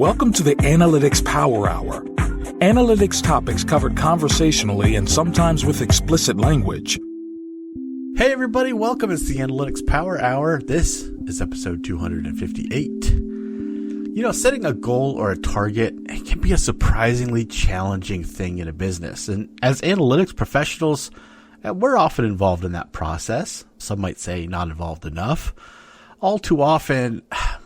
Welcome to the Analytics Power Hour. Analytics topics covered conversationally and sometimes with explicit language. Hey everybody, welcome. It's the Analytics Power Hour. This is episode 258. You know, setting a goal or a target, it can be a surprisingly challenging thing in a business. And as analytics professionals, we're often involved in that process. Some might say not involved enough. All too often,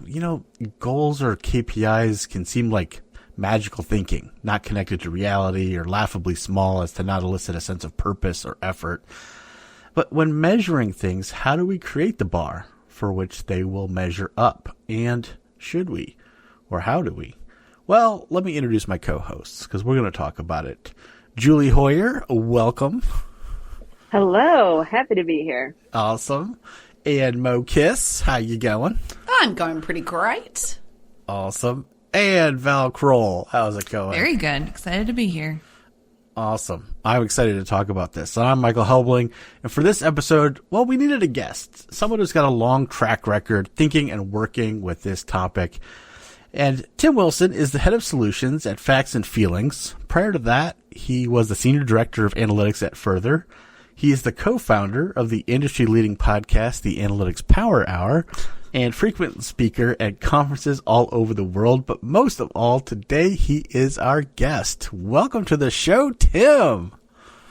you know, goals or KPIs can seem like magical thinking, not connected to reality or laughably small as to not elicit a sense of purpose or effort. But when measuring things, how do we create the bar for which they will measure up? And should we? Or how do we? Well, let me introduce my co-hosts because we're going to talk about it. Julie Hoyer, welcome. Hello. Happy to be here. Awesome. And Mo Kiss, how you going? I'm going pretty great. Awesome. And Val Kroll, how's it going? Very good. Excited to be here. Awesome. I'm excited to talk about this. I'm Michael Helbling, and for this episode, well, we needed a guest, someone who's got a long track record thinking and working with this topic. And Tim Wilson is the head of solutions at Facts and Feelings. Prior to that, he was the senior director of analytics at Further. He is the co-founder of the industry-leading podcast, The Analytics Power Hour, and frequent speaker at conferences all over the world. But most of all, today he is our guest. Welcome to the show, Tim.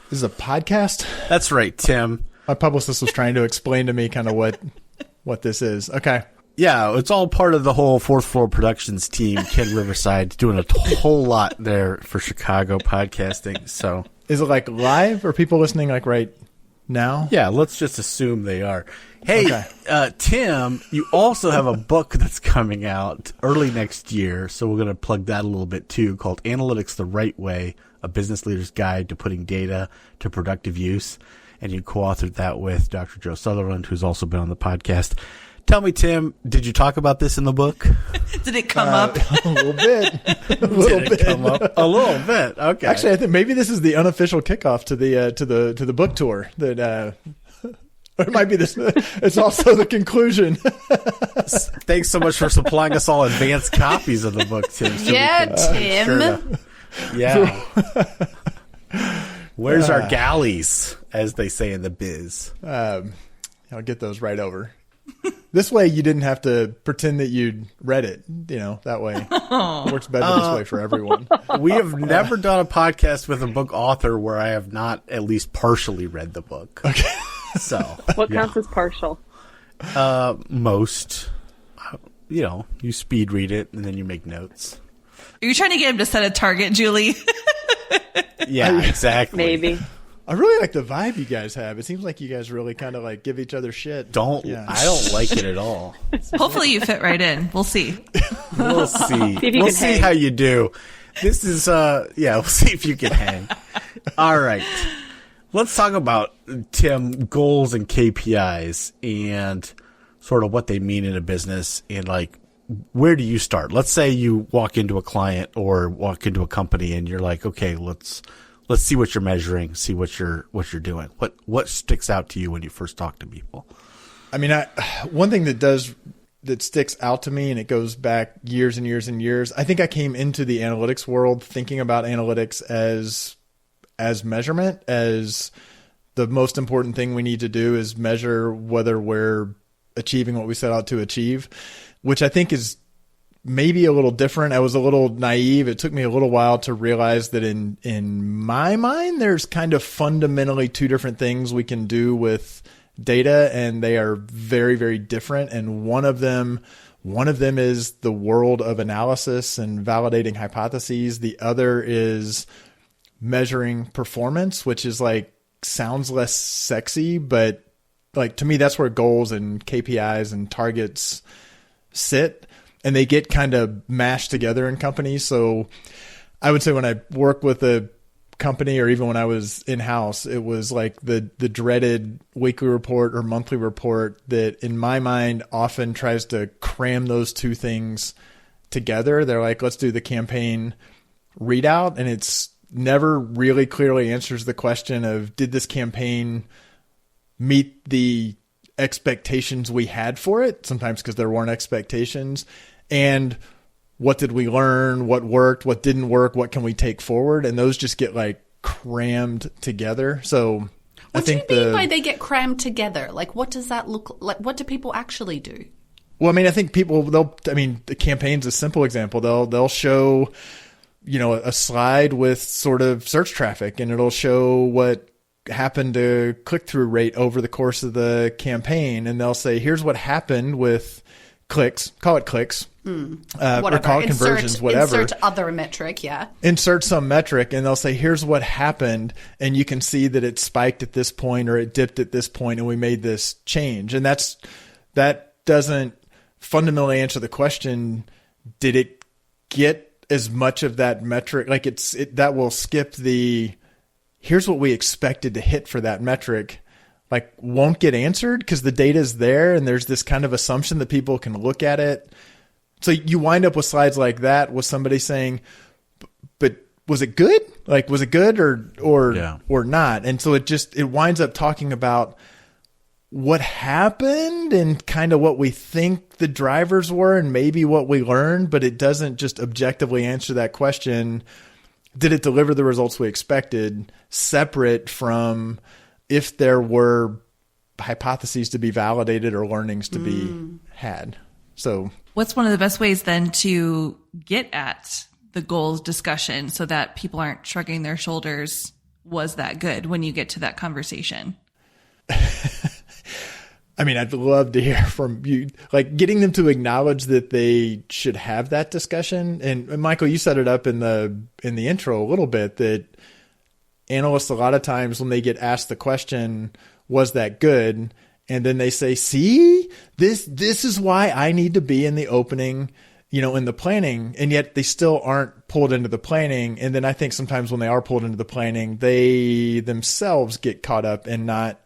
This is a podcast? That's right, Tim. My publicist was trying to explain to me kind of what this is. Okay. Yeah, it's all part of the whole Fourth Floor Productions team, Ken Riverside, doing a whole lot there for Chicago podcasting. So, is it like live or people listening like right now? Yeah, let's just assume they are. Hey, okay. Tim, you also have a book that's coming out early next year, so we're going to plug that a little bit too, called Analytics the Right Way, A Business Leader's Guide to Putting Data to Productive Use. And you co-authored that with Dr. Joe Sutherland, who's also been on the podcast. Tell me, Tim, did you talk about this in the book? Did it come up? A little bit. Did it come up? A little bit. Okay. Actually, I think maybe this is the unofficial kickoff to the book tour. That or it might be this. It's also the conclusion. Thanks so much for supplying us all advanced copies of the book, Tim. So Tim. Yeah. Where's our galleys, as they say in the biz? I'll get those right over. This way you didn't have to pretend that you'd read it. You know, that way it works better this way for everyone. We have never done a podcast with a book author where I have not at least partially read the book. Okay. So what counts as partial? Most. You know, you speed read it and then you make notes. Are you trying to get him to set a target, Julie? Yeah, exactly. Maybe. I really like the vibe you guys have. It seems like you guys really kind of like give each other shit. I don't like it at all. Hopefully you fit right in. We'll see. We'll see. We'll see how you do. This is, we'll see if you can hang. All right. Let's talk about, Tim, goals and KPIs and sort of what they mean in a business and like, where do you start? Let's say you walk into a client or walk into a company and you're like, okay, let's see what you're measuring, see what you're doing. What sticks out to you when you first talk to people? I mean, one thing that sticks out to me, and it goes back years and years and years. I think I came into the analytics world thinking about analytics as measurement, as the most important thing we need to do is measure whether we're achieving what we set out to achieve, which I think is maybe a little different. I was a little naive. It took me a little while to realize that in my mind, there's kind of fundamentally two different things we can do with data, and they are very, very different. And one of them is the world of analysis and validating hypotheses. The other is measuring performance, which is like sounds less sexy, but like to me, that's where goals and KPIs and targets sit. And they get kind of mashed together in companies. So I would say when I work with a company or even when I was in-house, it was like the dreaded weekly report or monthly report that in my mind often tries to cram those two things together. They're like, let's do the campaign readout. And it's never really clearly answers the question of, did this campaign meet the expectations we had for it? Sometimes because there weren't expectations. And what did we learn, what worked, what didn't work, what can we take forward, and those just get like crammed together. So what do you mean by they get crammed together? Like, what does that look like? What do people actually do? Well, I mean, I think the campaign's a simple example. They'll show, a slide with sort of search traffic, and it'll show what happened to click-through rate over the course of the campaign. And they'll say, here's what happened with clicks, call it clicks, or call it conversions, whatever. Insert other metric, yeah. Insert some metric, and they'll say, here's what happened. And you can see that it spiked at this point or it dipped at this point, and we made this change. And that doesn't fundamentally answer the question, did it get as much of that metric? Like that will skip the, here's what we expected to hit for that metric, like won't get answered because the data is there and there's this kind of assumption that people can look at it. So you wind up with slides like that with somebody saying, but was it good? Like, was it good or not? And so it winds up talking about what happened and kind of what we think the drivers were and maybe what we learned, but it doesn't just objectively answer that question. Did it deliver the results we expected, separate from if there were hypotheses to be validated or learnings to be had? So what's one of the best ways then to get at the goals discussion so that people aren't shrugging their shoulders? Was that good when you get to that conversation? I mean, I'd love to hear from you, like getting them to acknowledge that they should have that discussion. And Michael, you set it up in the intro a little bit that analysts, a lot of times when they get asked the question, was that good? And then they say, see, this is why I need to be in the opening, in the planning. And yet they still aren't pulled into the planning. And then I think sometimes when they are pulled into the planning, they themselves get caught up and not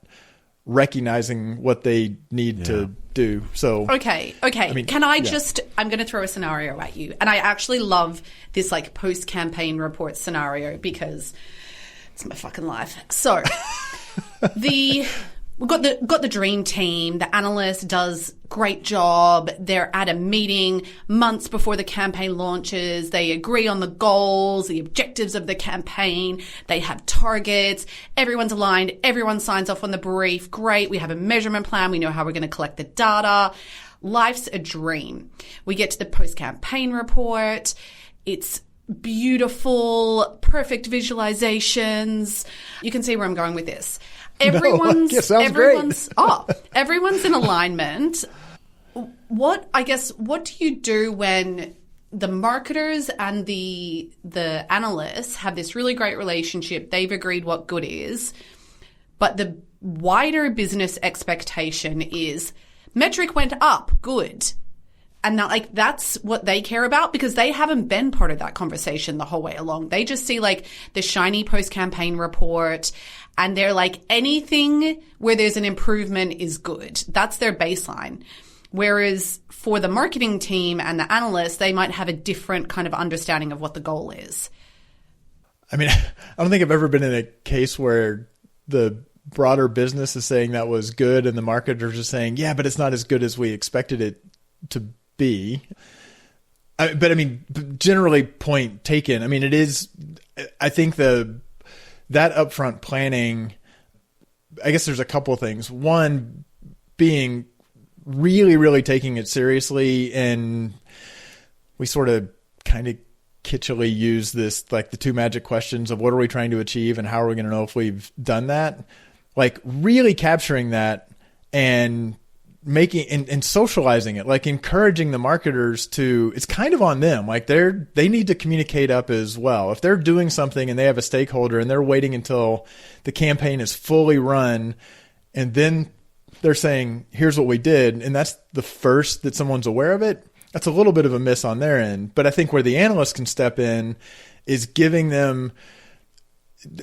recognizing what they need to do. So okay. I mean, I'm going to throw a scenario at you. And I actually love this like post-campaign report scenario because it's my fucking life. So we've got the dream team. The analyst does great job. They're at a meeting months before the campaign launches. They agree on the goals, the objectives of the campaign. They have targets. Everyone's aligned. Everyone signs off on the brief. Great. We have a measurement plan. We know how we're going to collect the data. Life's a dream. We get to the post-campaign report. It's beautiful, perfect visualizations. You can see where I'm going with this. Everyone's in alignment. What do you do when the marketers and the analysts have this really great relationship? They've agreed what good is, but the wider business expectation is metric went up, good. And that's what they care about because they haven't been part of that conversation the whole way along. They just see like the shiny post-campaign report and they're like, anything where there's an improvement is good. That's their baseline. Whereas for the marketing team and the analysts, they might have a different kind of understanding of what the goal is. I mean, I don't think I've ever been in a case where the broader business is saying that was good and the marketers are saying, yeah, but it's not as good as we expected it to be. But I mean, generally point taken. I mean, it is, I think that upfront planning, I guess there's a couple of things. One being really, really taking it seriously. And we sort of kind of kitschily use this, like the two magic questions of what are we trying to achieve and how are we going to know if we've done that? Like really capturing that and making and socializing it, like encouraging the marketers to, it's kind of on them. Like they need to communicate up as well. If they're doing something and they have a stakeholder and they're waiting until the campaign is fully run and then they're saying, here's what we did. And that's the first that someone's aware of it. That's a little bit of a miss on their end. But I think where the analyst can step in is giving them,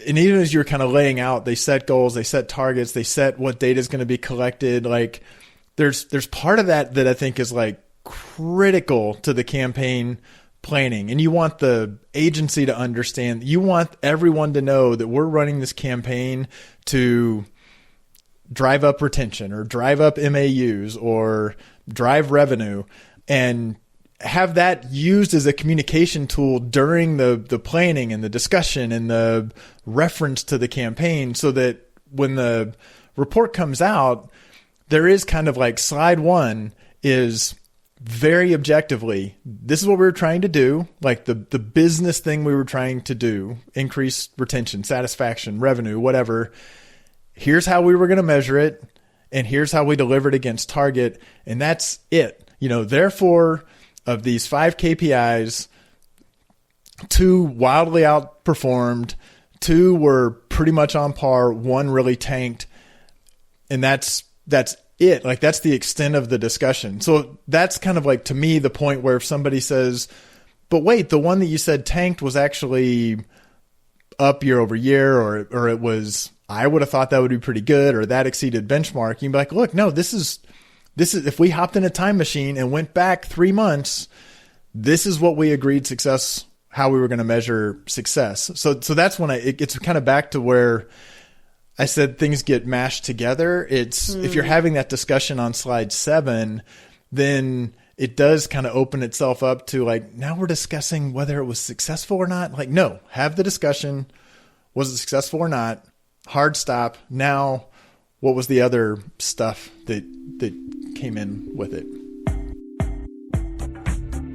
and even as you're kind of laying out, they set goals, they set targets, they set what data is going to be collected. Like there's part of that I think is like critical to the campaign planning. And you want the agency to understand, you want everyone to know that we're running this campaign to drive up retention or drive up MAUs or drive revenue. And have that used as a communication tool during the planning and the discussion and the reference to the campaign, so that when the report comes out, there is kind of like slide one is very objectively, this is what we were trying to do, like the business thing we were trying to do, increase retention, satisfaction, revenue, whatever. Here's how we were going to measure it, and here's how we delivered against target, and that's it. Therefore, of these 5 KPIs, 2 wildly outperformed, 2 were pretty much on par, 1 really tanked, and that's it. Like, that's the extent of the discussion. So that's kind of like, to me, the point where if somebody says, but wait, the one that you said tanked was actually up year over year, or it was, I would have thought that would be pretty good, or that exceeded benchmark. You'd be like, look, no, this is, if we hopped in a time machine and went back 3 months, this is what we agreed success, how we were going to measure success. So that's when it's kind of back to where I said things get mashed together. If you're having that discussion on slide 7, then it does kind of open itself up to like, now we're discussing whether it was successful or not. Like, no, have the discussion. Was it successful or not? Hard stop. Now, what was the other stuff that came in with it?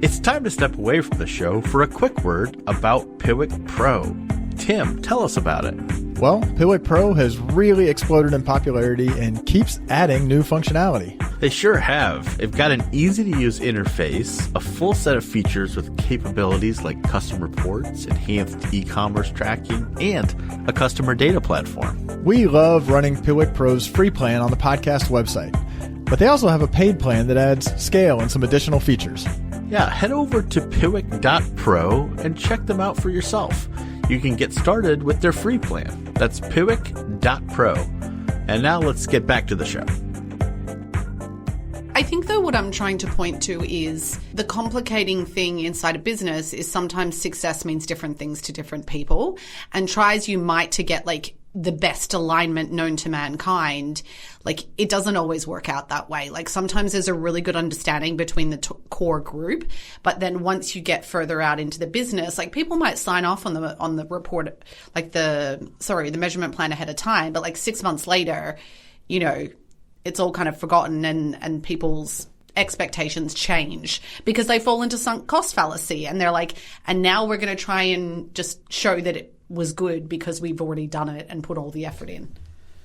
It's time to step away from the show for a quick word about Piwik Pro. Tim, tell us about it. Well, Piwik Pro has really exploded in popularity and keeps adding new functionality. They sure have. They've got an easy-to-use interface, a full set of features with capabilities like custom reports, enhanced e-commerce tracking, and a customer data platform. We love running Piwik Pro's free plan on the podcast website, but they also have a paid plan that adds scale and some additional features. Yeah, head over to piwik.pro and check them out for yourself. You can get started with their free plan. That's piwik.pro. And now let's get back to the show. I think, though, what I'm trying to point to is the complicating thing inside a business is sometimes success means different things to different people, and try as you might to get like the best alignment known to mankind, like it doesn't always work out that way. Like sometimes there's a really good understanding between the core group, but then once you get further out into the business, like people might sign off on the report, like the measurement plan ahead of time, but like 6 months later, it's all kind of forgotten and people's expectations change because they fall into sunk cost fallacy, and they're like, and now we're going to try and just show that it was good because we've already done it and put all the effort in.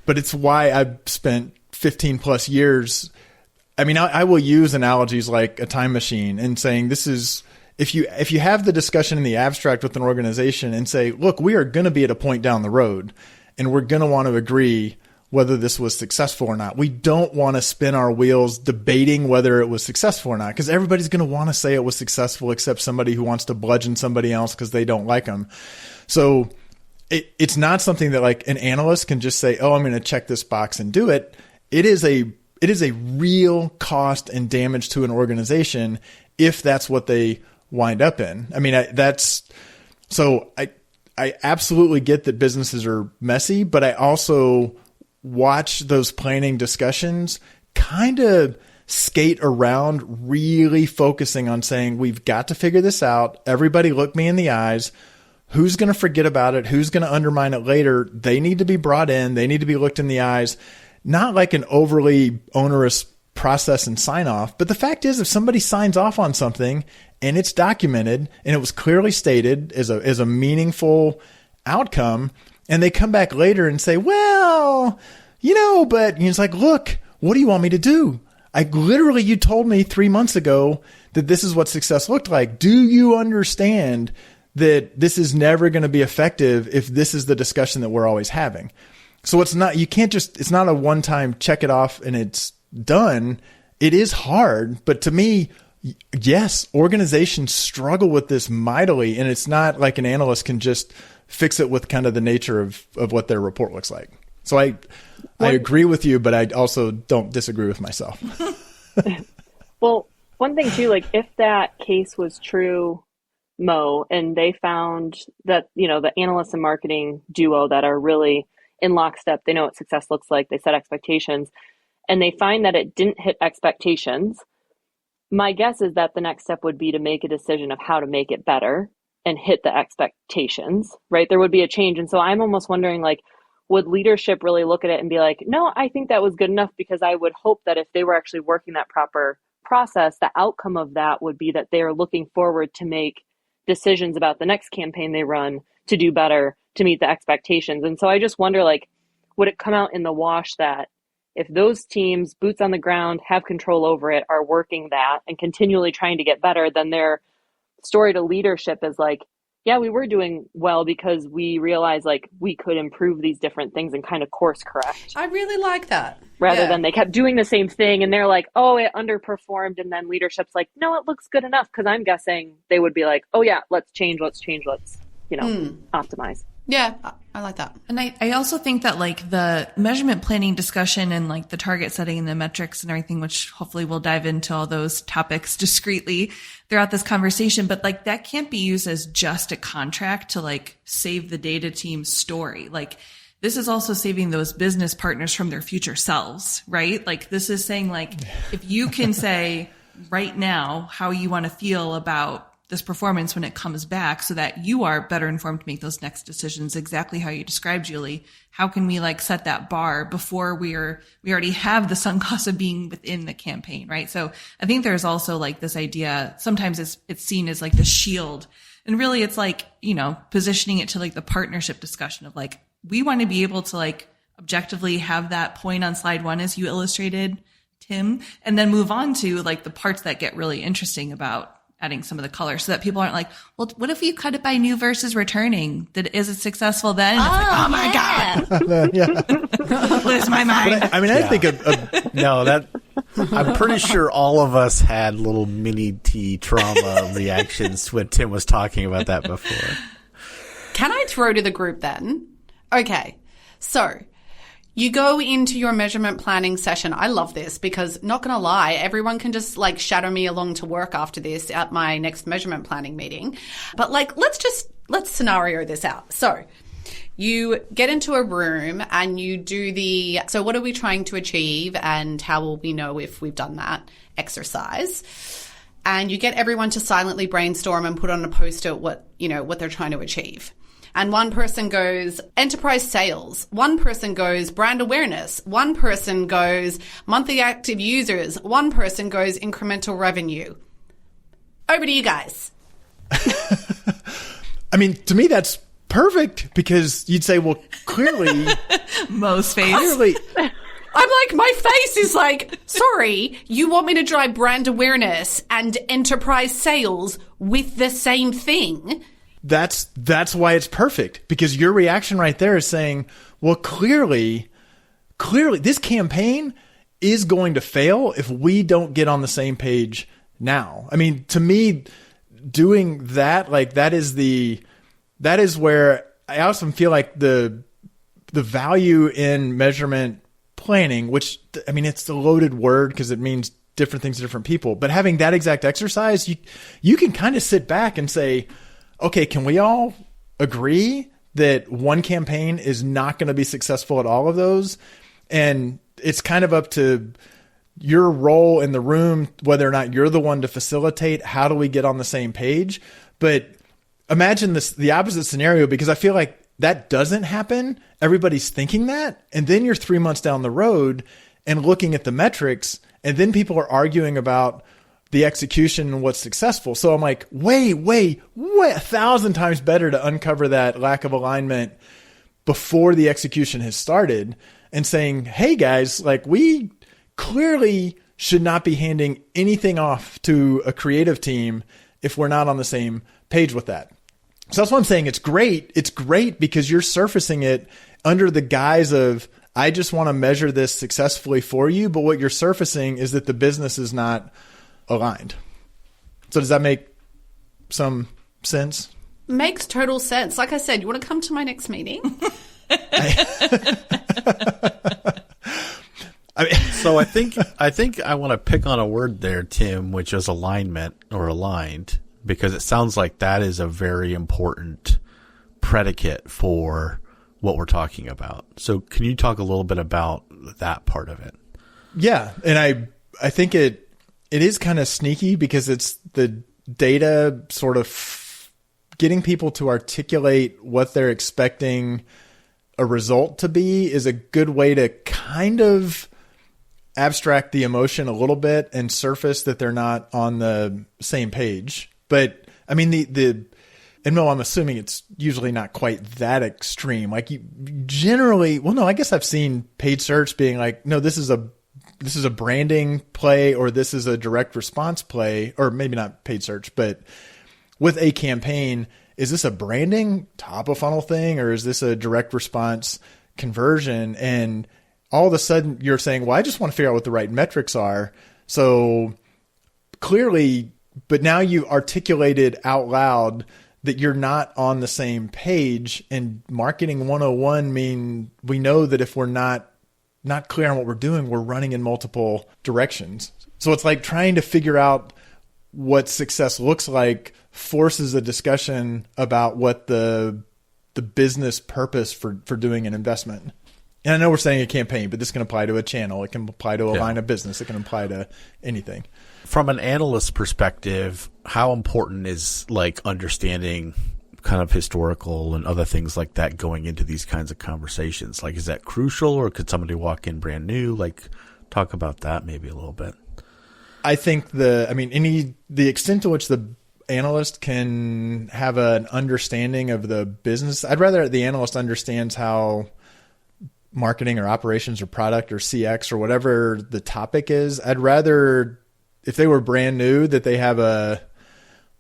But it's why I've spent 15 plus years. I mean, I will use analogies like a time machine and saying this is, if you have the discussion in the abstract with an organization and say, look, we are going to be at a point down the road and we're going to want to agree whether this was successful or not. We don't want to spin our wheels debating whether it was successful or not, because everybody's going to want to say it was successful except somebody who wants to bludgeon somebody else because they don't like them. So it's not something that like an analyst can just say, oh, I'm going to check this box and do it. It is a real cost and damage to an organization if that's what they wind up in. I mean, I absolutely get that businesses are messy, but I also watch those planning discussions kind of skate around, really focusing on saying, we've got to figure this out. Everybody look me in the eyes. Who's going to forget about it? Who's going to undermine it later? They need to be brought in. They need to be looked in the eyes. Not like an overly onerous process and sign off. But the fact is, if somebody signs off on something and it's documented and it was clearly stated as a meaningful outcome, and they come back later and say, well, but it's like, look, what do you want me to do? You told me 3 months ago that this is what success looked like. Do you understand that this is never going to be effective if this is the discussion that we're always having? So it's not a one-time check it off and it's done. It is hard, but to me, yes, organizations struggle with this mightily, and it's not like an analyst can just fix it with kind of the nature of what their report looks like. So I agree with you, but I also don't disagree with myself. Well, one thing too, like if that case was true, Mo, and they found that, the analysts and marketing duo that are really in lockstep, they know what success looks like, they set expectations, and they find that it didn't hit expectations, my guess is that the next step would be to make a decision of how to make it better and hit the expectations, right? There would be a change. And so I'm almost wondering, like, would leadership really look at it and be like, no, I think that was good enough, because I would hope that if they were actually working that proper process, the outcome of that would be that they are looking forward to make decisions about the next campaign they run to do better, to meet the expectations. And so I just wonder, like, would it come out in the wash that if those teams, boots on the ground, have control over it, are working that and continually trying to get better, then their story to leadership is like, yeah, we were doing well because we realized like we could improve these different things and kind of course correct. I really like that. Rather than they kept doing the same thing and they're like, oh, it underperformed. And then leadership's like, no, it looks good enough. Because I'm guessing they would be like, oh, yeah, let's change, let's, optimize. Yeah, I like that. And I also think that like the measurement planning discussion and like the target setting and the metrics and everything, which hopefully we'll dive into all those topics discreetly throughout this conversation, but like that can't be used as just a contract to like save the data team's story. Like this is also saving those business partners from their future selves, right? Like this is saying like, if you can say right now how you want to feel about this performance when it comes back so that you are better informed to make those next decisions, exactly how you described, Julie. How can we like set that bar before we already have the sunk cost of being within the campaign, right? So I think there's also like this idea, sometimes it's seen as like the shield, and really it's like, positioning it to like the partnership discussion of like, we want to be able to like objectively have that point on slide 1 as you illustrated, Tim, and then move on to like the parts that get really interesting about adding some of the color, so that people aren't like, well, what if you cut it by new versus returning? Is it successful then? Oh my God. Lose my mind. But I think I'm pretty sure all of us had little mini T trauma reactions when Tim was talking about that before. Can I throw to the group then? Okay. So you go into your measurement planning session. I love this because, not going to lie, everyone can just like shadow me along to work after this at my next measurement planning meeting. But like, let's scenario this out. So you get into a room and you do so what are we trying to achieve and how will we know if we've done that exercise? And you get everyone to silently brainstorm and put on a post-it what they're trying to achieve. And one person goes enterprise sales. One person goes brand awareness. One person goes monthly active users. One person goes incremental revenue. Over to you guys. I mean, to me, that's perfect because you'd say, well, clearly. Mo's face. Clearly. I'm like, my face is like, sorry, you want me to drive brand awareness and enterprise sales with the same thing? That's why it's perfect, because your reaction right there is saying, well, clearly this campaign is going to fail if we don't get on the same page now. I mean, to me, doing that, like that is where I often feel like the value in measurement planning, which I mean, it's the loaded word because it means different things to different people, but having that exact exercise, you can kind of sit back and say, okay, can we all agree that one campaign is not going to be successful at all of those? And it's kind of up to your role in the room, whether or not you're the one to facilitate. How do we get on the same page? But imagine the opposite scenario, because I feel like that doesn't happen. Everybody's thinking that. And then you're 3 months down the road and looking at the metrics, and then people are arguing about the execution and what's successful. So I'm like, way 1,000 times better to uncover that lack of alignment before the execution has started and saying, hey guys, like we clearly should not be handing anything off to a creative team if we're not on the same page with that. So that's why I'm saying it's great. It's great because you're surfacing it under the guise of, I just want to measure this successfully for you. But what you're surfacing is that the business is not aligned. So does that make some sense? Makes total sense. Like I said, you want to come to my next meeting? So I think I want to pick on a word there, Tim, which is alignment or aligned, because it sounds like that is a very important predicate for what we're talking about. So can you talk a little bit about that part of it? Yeah. And I think it it is kind of sneaky because it's the data sort of getting people to articulate what they're expecting a result to be is a good way to kind of abstract the emotion a little bit and surface that they're not on the same page. But I mean, and no, I'm assuming it's usually not quite that extreme. Like you generally, well, no, I guess I've seen paid search being like, no, this is a branding play, or this is a direct response play, or maybe not paid search, but with a campaign, is this a branding top of funnel thing, or is this a direct response conversion? And all of a sudden you're saying, well, I just want to figure out what the right metrics are. So clearly, but now you articulated out loud that you're not on the same page. And marketing 101 mean we know that if we're not clear on what we're doing, we're running in multiple directions. So it's like trying to figure out what success looks like forces a discussion about what the business purpose for doing an investment. And I know we're saying a campaign, but this can apply to a channel. It can apply to a line of business. It can apply to anything. From an analyst perspective, how important is like understanding kind of historical and other things like that going into these kinds of conversations? Like, is that crucial, or could somebody walk in brand new? Like, talk about that maybe a little bit. I think the extent to which the analyst can have an understanding of the business, I'd rather the analyst understands how marketing or operations or product or CX or whatever the topic is. I'd rather, if they were brand new, that they have a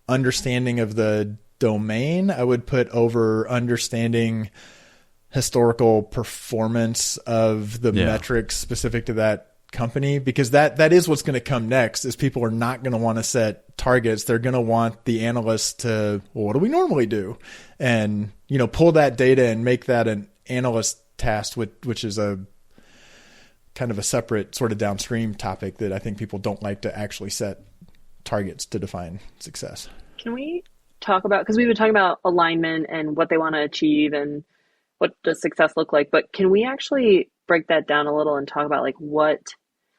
understanding of the domain. I would put over understanding historical performance of the metrics specific to that company, because that is what's going to come next. Is people are not going to want to set targets. They're going to want the analyst to, well, what do we normally do? And, pull that data and make that an analyst task, which is a kind of a separate sort of downstream topic that I think people don't like to actually set targets to define success. Can we talk about, because we've been talking about alignment and what they want to achieve and what does success look like, but can we actually break that down a little and talk about like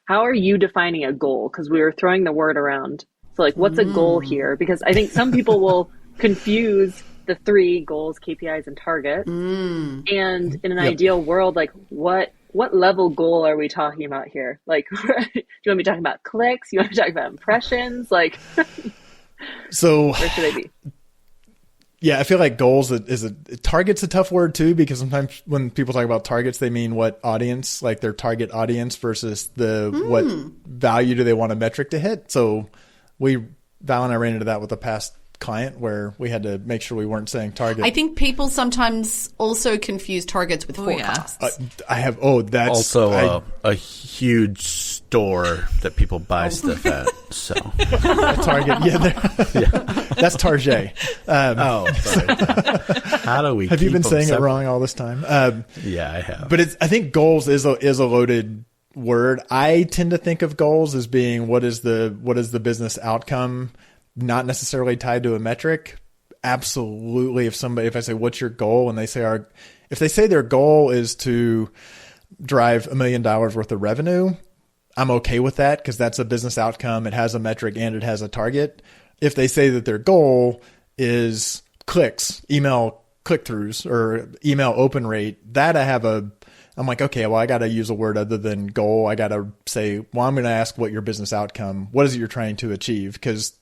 how are you defining a goal? Because we were throwing the word around. So like, what's a goal here? Because I think some people will confuse the three goals, KPIs, and targets. And in an ideal world, like what level goal are we talking about here? Like, do you want me to be talking about clicks? You want me to talk about impressions? Like, so where should they be? Yeah, I feel like goals target's a tough word too, because sometimes when people talk about targets, they mean what audience, like their target audience versus what value do they want a metric to hit. So Val and I ran into that with a past client where we had to make sure we weren't saying target. I think people sometimes also confuse targets with forecasts. That's also a huge store that people buy stuff at. So Target, that's Target. Sorry. How do we? Have you been saying it wrong all this time? Yeah, I have. But I think goals is a loaded word. I tend to think of goals as being what is the business outcome, not necessarily tied to a metric. Absolutely. If I say, what's your goal? And if they say their goal is to drive $1 million worth of revenue, I'm okay with that because that's a business outcome. It has a metric and it has a target. If they say that their goal is clicks, email click-throughs or email open rate, I'm like, okay, well, I got to use a word other than goal. I got to say, well, I'm going to ask what your business outcome, what is it you're trying to achieve? Because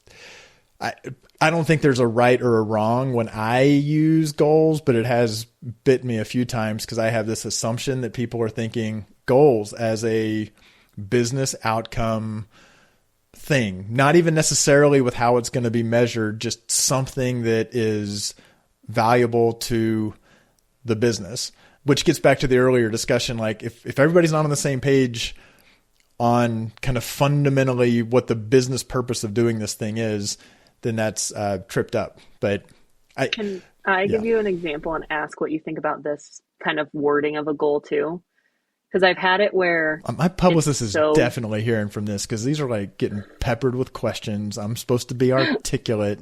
I don't think there's a right or a wrong when I use goals, but it has bit me a few times because I have this assumption that people are thinking goals as a business outcome thing, not even necessarily with how it's going to be measured, just something that is valuable to the business, which gets back to the earlier discussion. Like if everybody's not on the same page on kind of fundamentally what the business purpose of doing this thing is, then that's tripped up. But Can I give you an example and ask what you think about this kind of wording of a goal too? Because I've had it where my publicist is definitely hearing from this because these are like getting peppered with questions. I'm supposed to be articulate.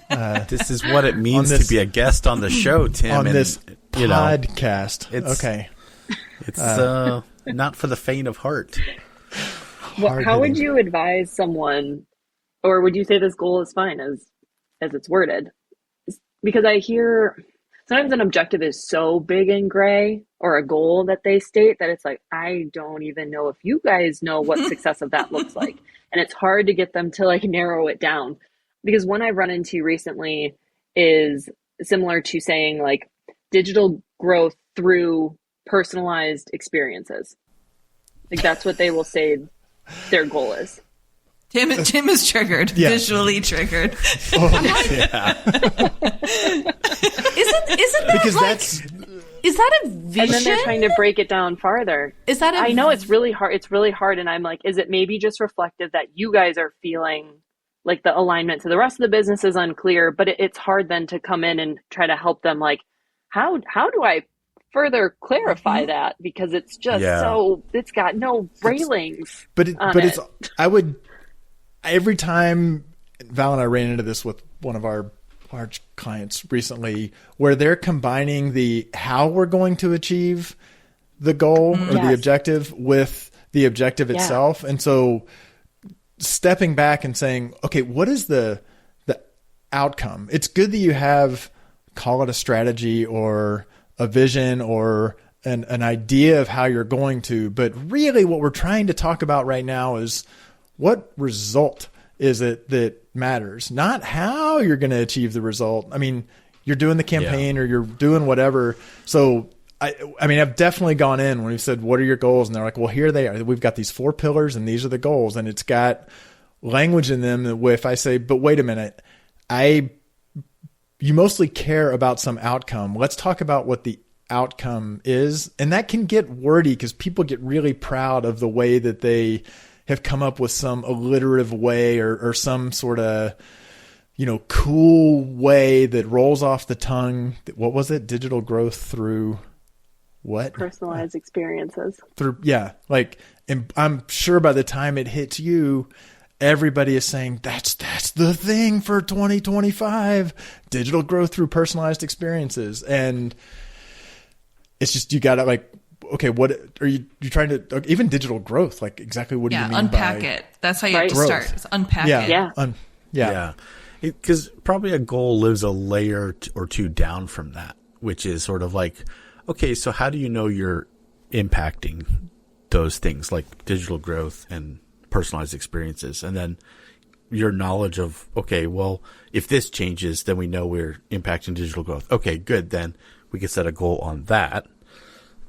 This is what it means to be a guest on the show, Tim. On this podcast. Okay. It's not for the faint of heart. How would you advise someone, or would you say this goal is fine as it's worded? Because I hear sometimes an objective is so big and gray, or a goal that they state, that it's like, I don't even know if you guys know what success of that looks like. And it's hard to get them to like narrow it down. Because one I've run into recently is similar to saying like digital growth through personalized experiences. Like that's what they will say their goal is. Tim is triggered, visually triggered. Oh, yeah. Isn't that Because like, is that a vision? And then they're trying to break it down farther. Is that I know it's really hard. It's really hard. And I'm like, is it maybe just reflective that you guys are feeling like the alignment to the rest of the business is unclear, but it's hard then to come in and try to help them like, how do I further clarify that? Because it's just so, it's got no railings. Every time Val and I ran into this with one of our large clients recently, where they're combining the how we're going to achieve the goal or the objective with the objective itself. And so stepping back and saying, okay, what is the outcome? It's good that you have, call it a strategy or a vision or an idea of how you're going to, but really what we're trying to talk about right now is what result is it that matters, not how you're going to achieve the result. I mean, you're doing the campaign or you're doing whatever. So I mean, I've definitely gone in when we've said, what are your goals? And they're like, well, here they are. We've got these 4 pillars and these are the goals. And it's got language in them that if I say, but wait a minute, you mostly care about some outcome. Let's talk about what the outcome is. And that can get wordy because people get really proud of the way that they have come up with some alliterative way or some sort of, cool way that rolls off the tongue. What was it? Digital growth through what? Personalized experiences. And I'm sure by the time it hits you, everybody is saying that's the thing for 2025, digital growth through personalized experiences. And it's just, you got to okay, what are you trying to, even digital growth, like exactly what do you mean unpack by it. That's how you have to growth. Start. It's unpack it. Yeah. Because probably a goal lives a layer or two down from that, which is sort of like, okay, so how do you know you're impacting those things like digital growth and personalized experiences? And then your knowledge of, okay, well, if this changes, then we know we're impacting digital growth. Okay, good. Then we can set a goal on that.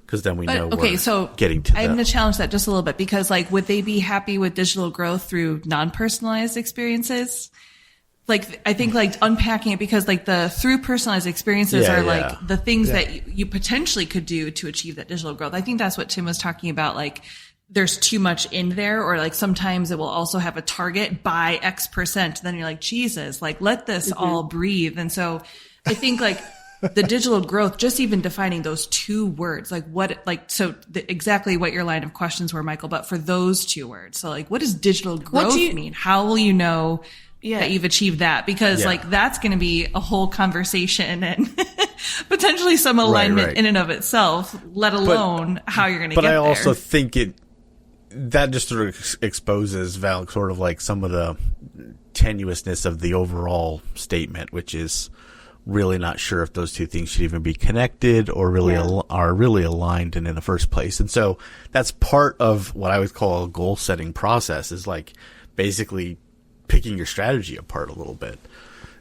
Because then we know we're getting to that. I'm going to challenge that just a little bit because, would they be happy with digital growth through non-personalized experiences? I think unpacking it because the through personalized experiences are the things that you potentially could do to achieve that digital growth. I think that's what Tim was talking about. There's too much in there, or sometimes it will also have a target by X%. Then you're like, Jesus, let this all breathe. And so I think the digital growth, just even defining those 2 words, exactly what your line of questions were, Michael, but for those 2 words. So what does digital growth mean? How will you know that you've achieved that? Because that's going to be a whole conversation and potentially some alignment in and of itself, let alone how you're going to get there. But I also think that just sort of exposes sort of some of the tenuousness of the overall statement, which is really not sure if those 2 things should even be connected or really are really aligned in the first place. And so that's part of what I would call a goal setting process, is basically picking your strategy apart a little bit.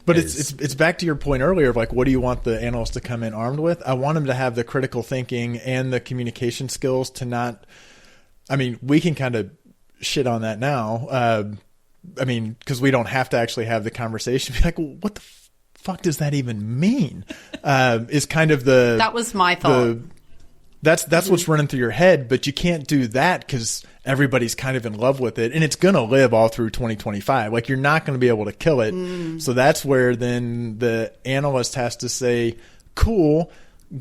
But it's back to your point earlier of what do you want the analyst to come in armed with? I want them to have the critical thinking and the communication skills to not, we can kind of shit on that now. Because we don't have to actually have the conversation. Be well, what the fuck does that even mean? Is kind of that was my thought. That's what's running through your head, but you can't do that because everybody's kind of in love with it, and it's going to live all through 2025. You're not going to be able to kill it. So that's where then the analyst has to say, cool,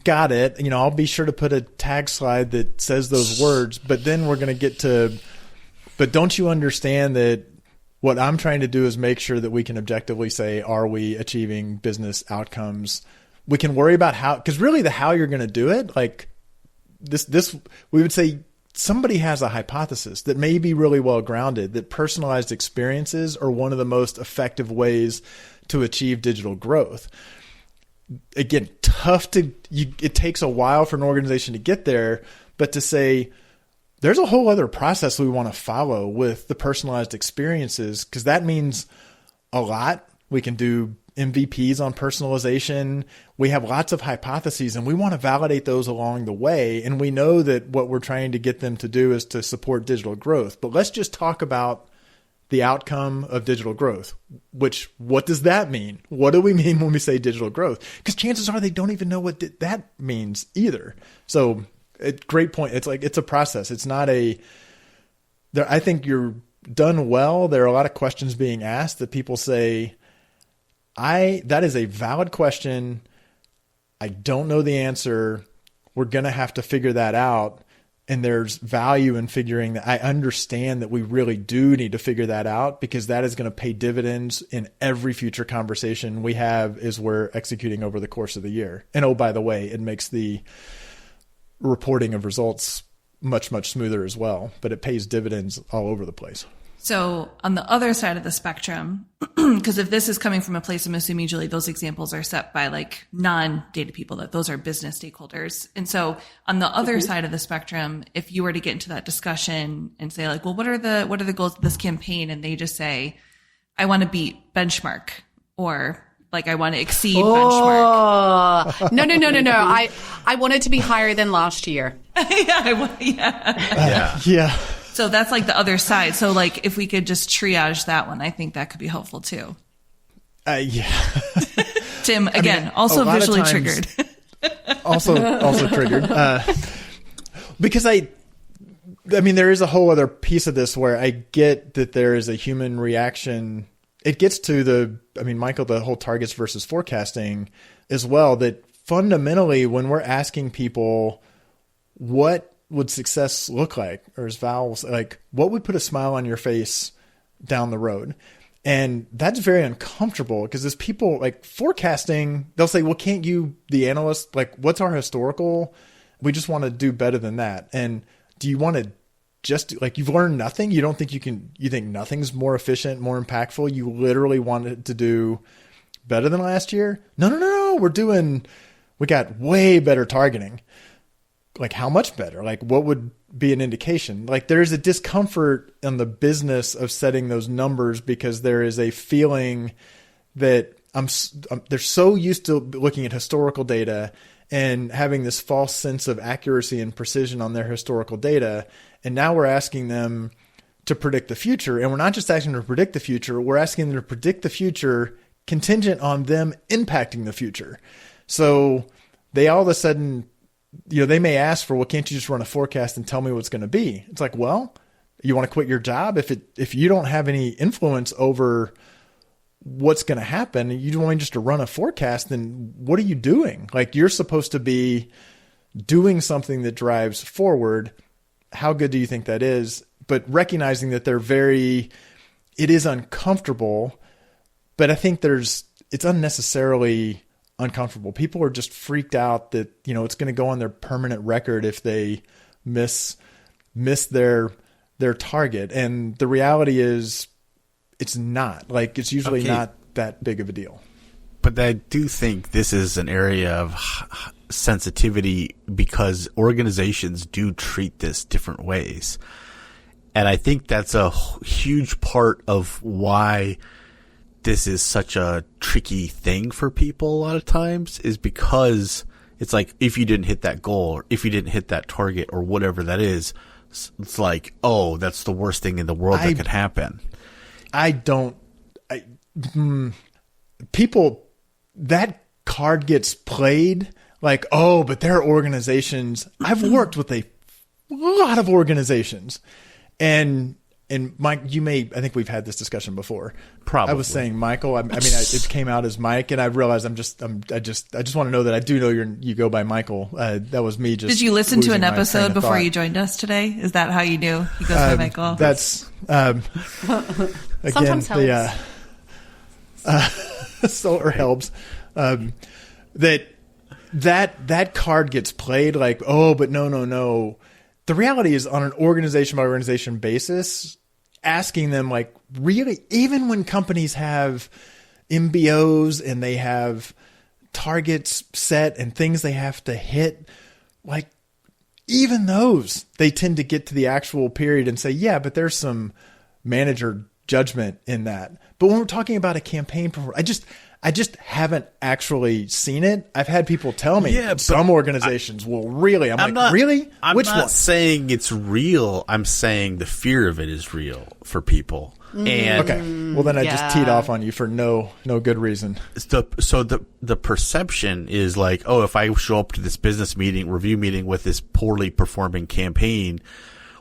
got it. I'll be sure to put a tag slide that says those words, but then we're going to get to, but don't you understand that what I'm trying to do is make sure that we can objectively say, are we achieving business outcomes? We can worry about how, because really the how you're going to do it, this we would say somebody has a hypothesis that may be really well grounded, that personalized experiences are one of the most effective ways to achieve digital growth. Again, it takes a while for an organization to get there, but to say there's a whole other process we want to follow with the personalized experiences, because that means a lot. We can do MVPs on personalization. We have lots of hypotheses and we want to validate those along the way. And we know that what we're trying to get them to do is to support digital growth. But let's just talk about the outcome of digital growth, what does that mean? What do we mean when we say digital growth? Because chances are they don't even know what that means either. So great point. It's a process. It's not I think you're done well. There are a lot of questions being asked that people say, that is a valid question. I don't know the answer. We're going to have to figure that out. And there's value in figuring that. I understand that we really do need to figure that out, because that is going to pay dividends in every future conversation we have as we're executing over the course of the year. And oh, by the way, it makes the reporting of results much, much smoother as well, but it pays dividends all over the place. So on the other side of the spectrum, because if this is coming from a place, I'm assuming usually those examples are set by like non-data people, that those are business stakeholders. And so on the other side of the spectrum, if you were to get into that discussion and say like, well, what are the goals of this campaign? And they just say, I want to beat benchmark, or like, I want to exceed benchmark. No. I want it to be higher than last year. Yeah. So that's like the other side. So like if we could just triage that one, I think that could be helpful too. Yeah. Tim, again, also visually triggered. also triggered. Because I mean, there is a whole other piece of this where I get that there is a human reaction. It gets to Michael, the whole targets versus forecasting as well, that fundamentally when we're asking people what would success look like, or as Val was like, what would put a smile on your face down the road? And that's very uncomfortable, because as people like forecasting, they'll say, well, can't you, the analyst, like, what's our historical? We just want to do better than that. And do you want to just like, you've learned nothing? You don't think you think nothing's more efficient, more impactful? You literally wanted to do better than last year? No. We got way better targeting. Like, how much better? Like, what would be an indication? Like, there's a discomfort in the business of setting those numbers, because there is a feeling that they're so used to looking at historical data and having this false sense of accuracy and precision on their historical data. And now we're asking them to predict the future. And we're not just asking them to predict the future, we're asking them to predict the future contingent on them impacting the future. So they all of a sudden, they may ask for, well, can't you just run a forecast and tell me what's going to be? It's like, well, you want to quit your job? If you don't have any influence over what's going to happen, you want just to run a forecast, then what are you doing? Like, you're supposed to be doing something that drives forward. How good do you think that is? But recognizing that it is uncomfortable, but I think it's unnecessarily uncomfortable. People are just freaked out that, it's going to go on their permanent record if they miss their target. And the reality is it's not. Like, it's usually not that big of a deal. But I do think this is an area of sensitivity, because organizations do treat this different ways. And I think that's a huge part of why this is such a tricky thing for people a lot of times, is because it's like, if you didn't hit that goal, or if you didn't hit that target, or whatever that is, it's like, oh, that's the worst thing in the world that could happen. People, that card gets played like, oh, but there are organizations. I've worked with a lot of organizations, and Mike, I think we've had this discussion before. Probably. I was saying Michael. It came out as Mike, and I realized I just want to know that I do know you go by Michael. That was me. Just did you listen to an episode before you joined us today? Is that how you knew he goes by Michael? That's again Sometimes helps. Solar helps. That card gets played like, oh, but no. the reality is on an organization by organization basis, asking them like really, even when companies have MBOs and they have targets set and things they have to hit, like even those, they tend to get to the actual period and say, yeah, but there's some manager judgment in that. But when we're talking about a campaign, I just haven't actually seen it. I've had people tell me some organizations will really. I'm like, really? I'm not saying it's real. I'm saying the fear of it is real for people. And okay, well then I just teed off on you for no good reason. So the perception is like, oh, if I show up to this business meeting, review meeting with this poorly performing campaign,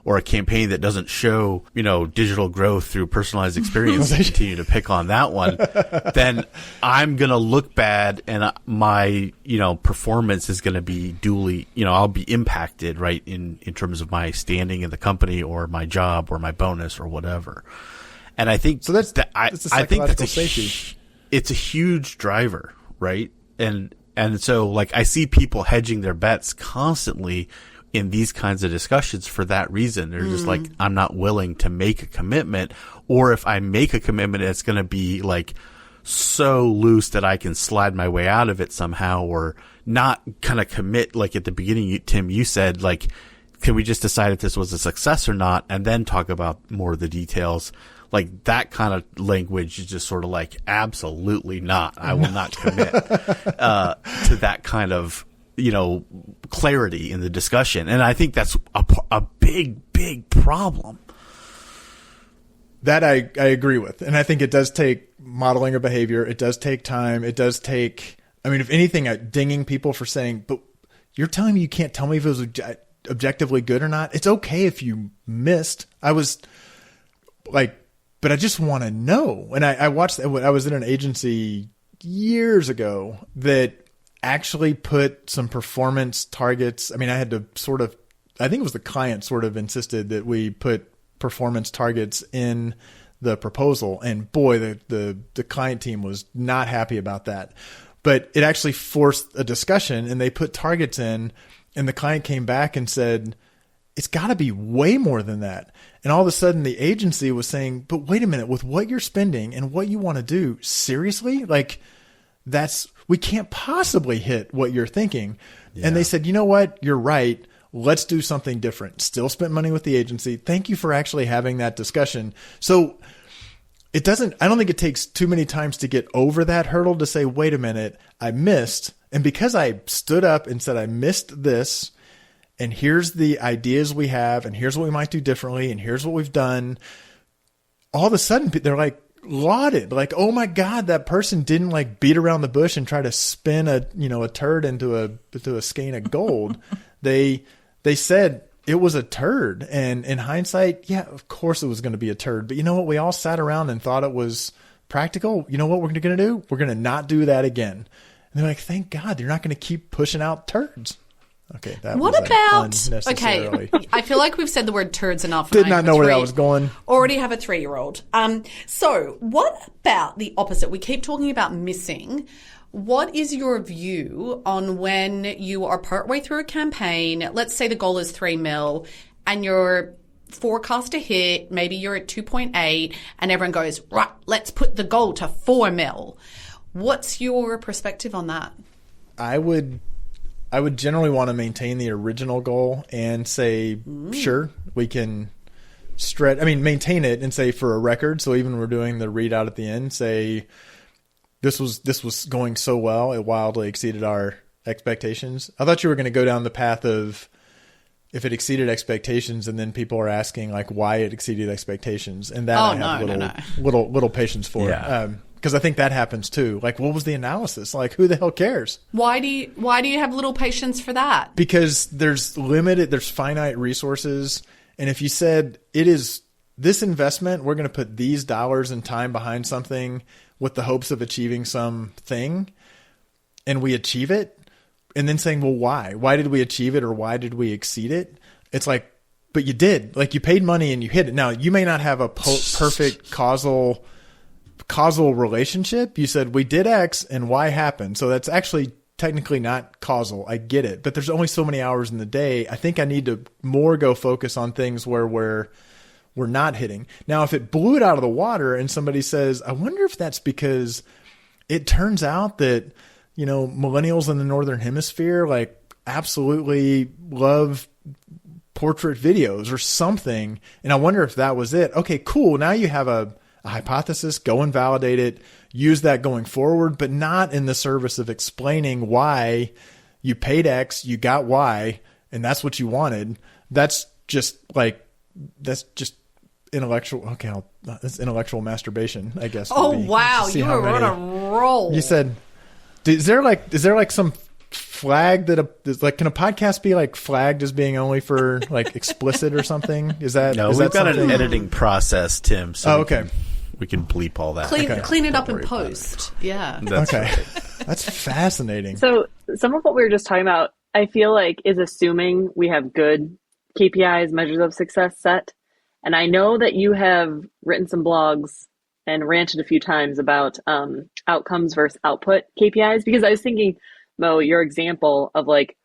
or a campaign that doesn't show, digital growth through personalized experience, continue to pick on that one, then I'm going to look bad and my, performance is going to be duly, I'll be impacted, right, in terms of my standing in the company or my job or my bonus or whatever. And I think so that's I think that's safety. It's a huge driver, right? And so like I see people hedging their bets constantly in these kinds of discussions for that reason. They're just like, I'm not willing to make a commitment, or if I make a commitment, it's going to be like so loose that I can slide my way out of it somehow, or not kind of commit. Like at the beginning, Tim, you said like, can we just decide if this was a success or not, and then talk about more of the details? Like that kind of language is just sort of like, absolutely not. I will not commit to that kind of, clarity in the discussion. And I think that's a big problem. That I agree with. And I think it does take modeling of behavior. It does take time. It does take, if anything, dinging people for saying, but you're telling me you can't tell me if it was objectively good or not. It's okay if you missed. I was like, but I just want to know. And I watched, I was in an agency years ago that actually put some performance targets. I had to I think it was the client sort of insisted that we put performance targets in the proposal. And boy, the client team was not happy about that. But it actually forced a discussion, and they put targets in, and the client came back and said, it's got to be way more than that. And all of a sudden the agency was saying, but wait a minute, with what you're spending and what you want to do, seriously? Like we can't possibly hit what you're thinking. Yeah. And they said, you know what? You're right. Let's do something different. Still spent money with the agency. Thank you for actually having that discussion. So I don't think it takes too many times to get over that hurdle to say, wait a minute, I missed. And because I stood up and said, I missed this, and here's the ideas we have, and here's what we might do differently, and here's what we've done. All of a sudden, they're like lauded, like, oh my God, that person didn't like beat around the bush and try to spin a turd into a skein of gold. They said it was a turd, and in hindsight, yeah, of course it was going to be a turd. But you know what? We all sat around and thought it was practical. You know what we're going to do? We're going to not do that again. And they're like, thank God, you're not going to keep pushing out turds. Okay, that what was about unnecessarily. Okay, I feel like we've said the word turds enough. Did not know where that was going. Already have a 3-year-old. So what about the opposite? We keep talking about missing. What is your view on when you are partway through a campaign? Let's say the goal is 3 mil, and you're forecast to hit. Maybe you're at 2.8, and everyone goes, right, let's put the goal to 4 mil. What's your perspective on that? I would generally want to maintain the original goal and say, sure, we can maintain it and say for a record. So even when we're doing the readout at the end, say this was going so well, it wildly exceeded our expectations. I thought you were going to go down the path of if it exceeded expectations, and then people are asking like why it exceeded expectations, and that little patience for. Yeah. Because I think that happens too. Like, what was the analysis? Like, who the hell cares? Why do you have little patience for that? Because there's finite resources. And if you said this investment, we're going to put these dollars and time behind something with the hopes of achieving something, and we achieve it, and then saying, well, why? Why did we achieve it, or why did we exceed it? It's like, but you did. Like, you paid money and you hit it. Now, you may not have a perfect causal relationship. You said we did X and Y happened. So that's actually technically not causal. I get it, but there's only so many hours in the day. I think I need to more go focus on things where we're not hitting. Now, if it blew it out of the water and somebody says, I wonder if that's because it turns out that, millennials in the Northern Hemisphere, like, absolutely love portrait videos or something. And I wonder if that was it. Okay, cool. Now you have a hypothesis, go and validate it, use that going forward, but not in the service of explaining why you paid X, you got Y, and that's what you wanted. That's just intellectual. Okay, that's intellectual masturbation, I guess. Oh, wow. You were on a roll. You said, is there like some flag that can a podcast be like flagged as being only for like explicit or something? Is that no? We've got an editing process, Tim. So okay, we can bleep all that. Clean it up in post. Yeah. That's okay. Right. That's fascinating. So some of what we were just talking about, I feel like is assuming we have good KPIs, measures of success set. And I know that you have written some blogs and ranted a few times about outcomes versus output KPIs, because I was thinking, Mo, your example of like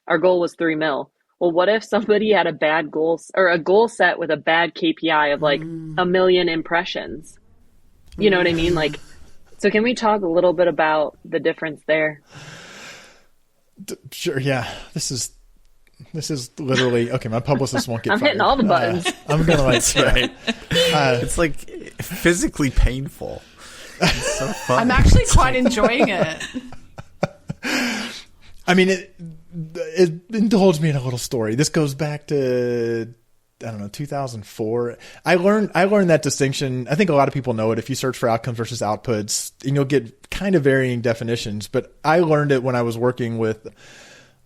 our goal was 3 mil. Well, what if somebody had a bad goal or a goal set with a bad KPI of like 1 million impressions? You know what I mean? Like, so can we talk a little bit about the difference there? Sure. Yeah. This is literally okay. My publicist won't get I'm fired. hitting all the buttons. I'm gonna like That's right. It's like physically painful. It's so fun. I'm actually quite enjoying it. I mean, it indulged me in a little story. This goes back to, 2004. I learned that distinction. I think a lot of people know it. If you search for outcomes versus outputs, and you'll get kind of varying definitions. But I learned it when I was working with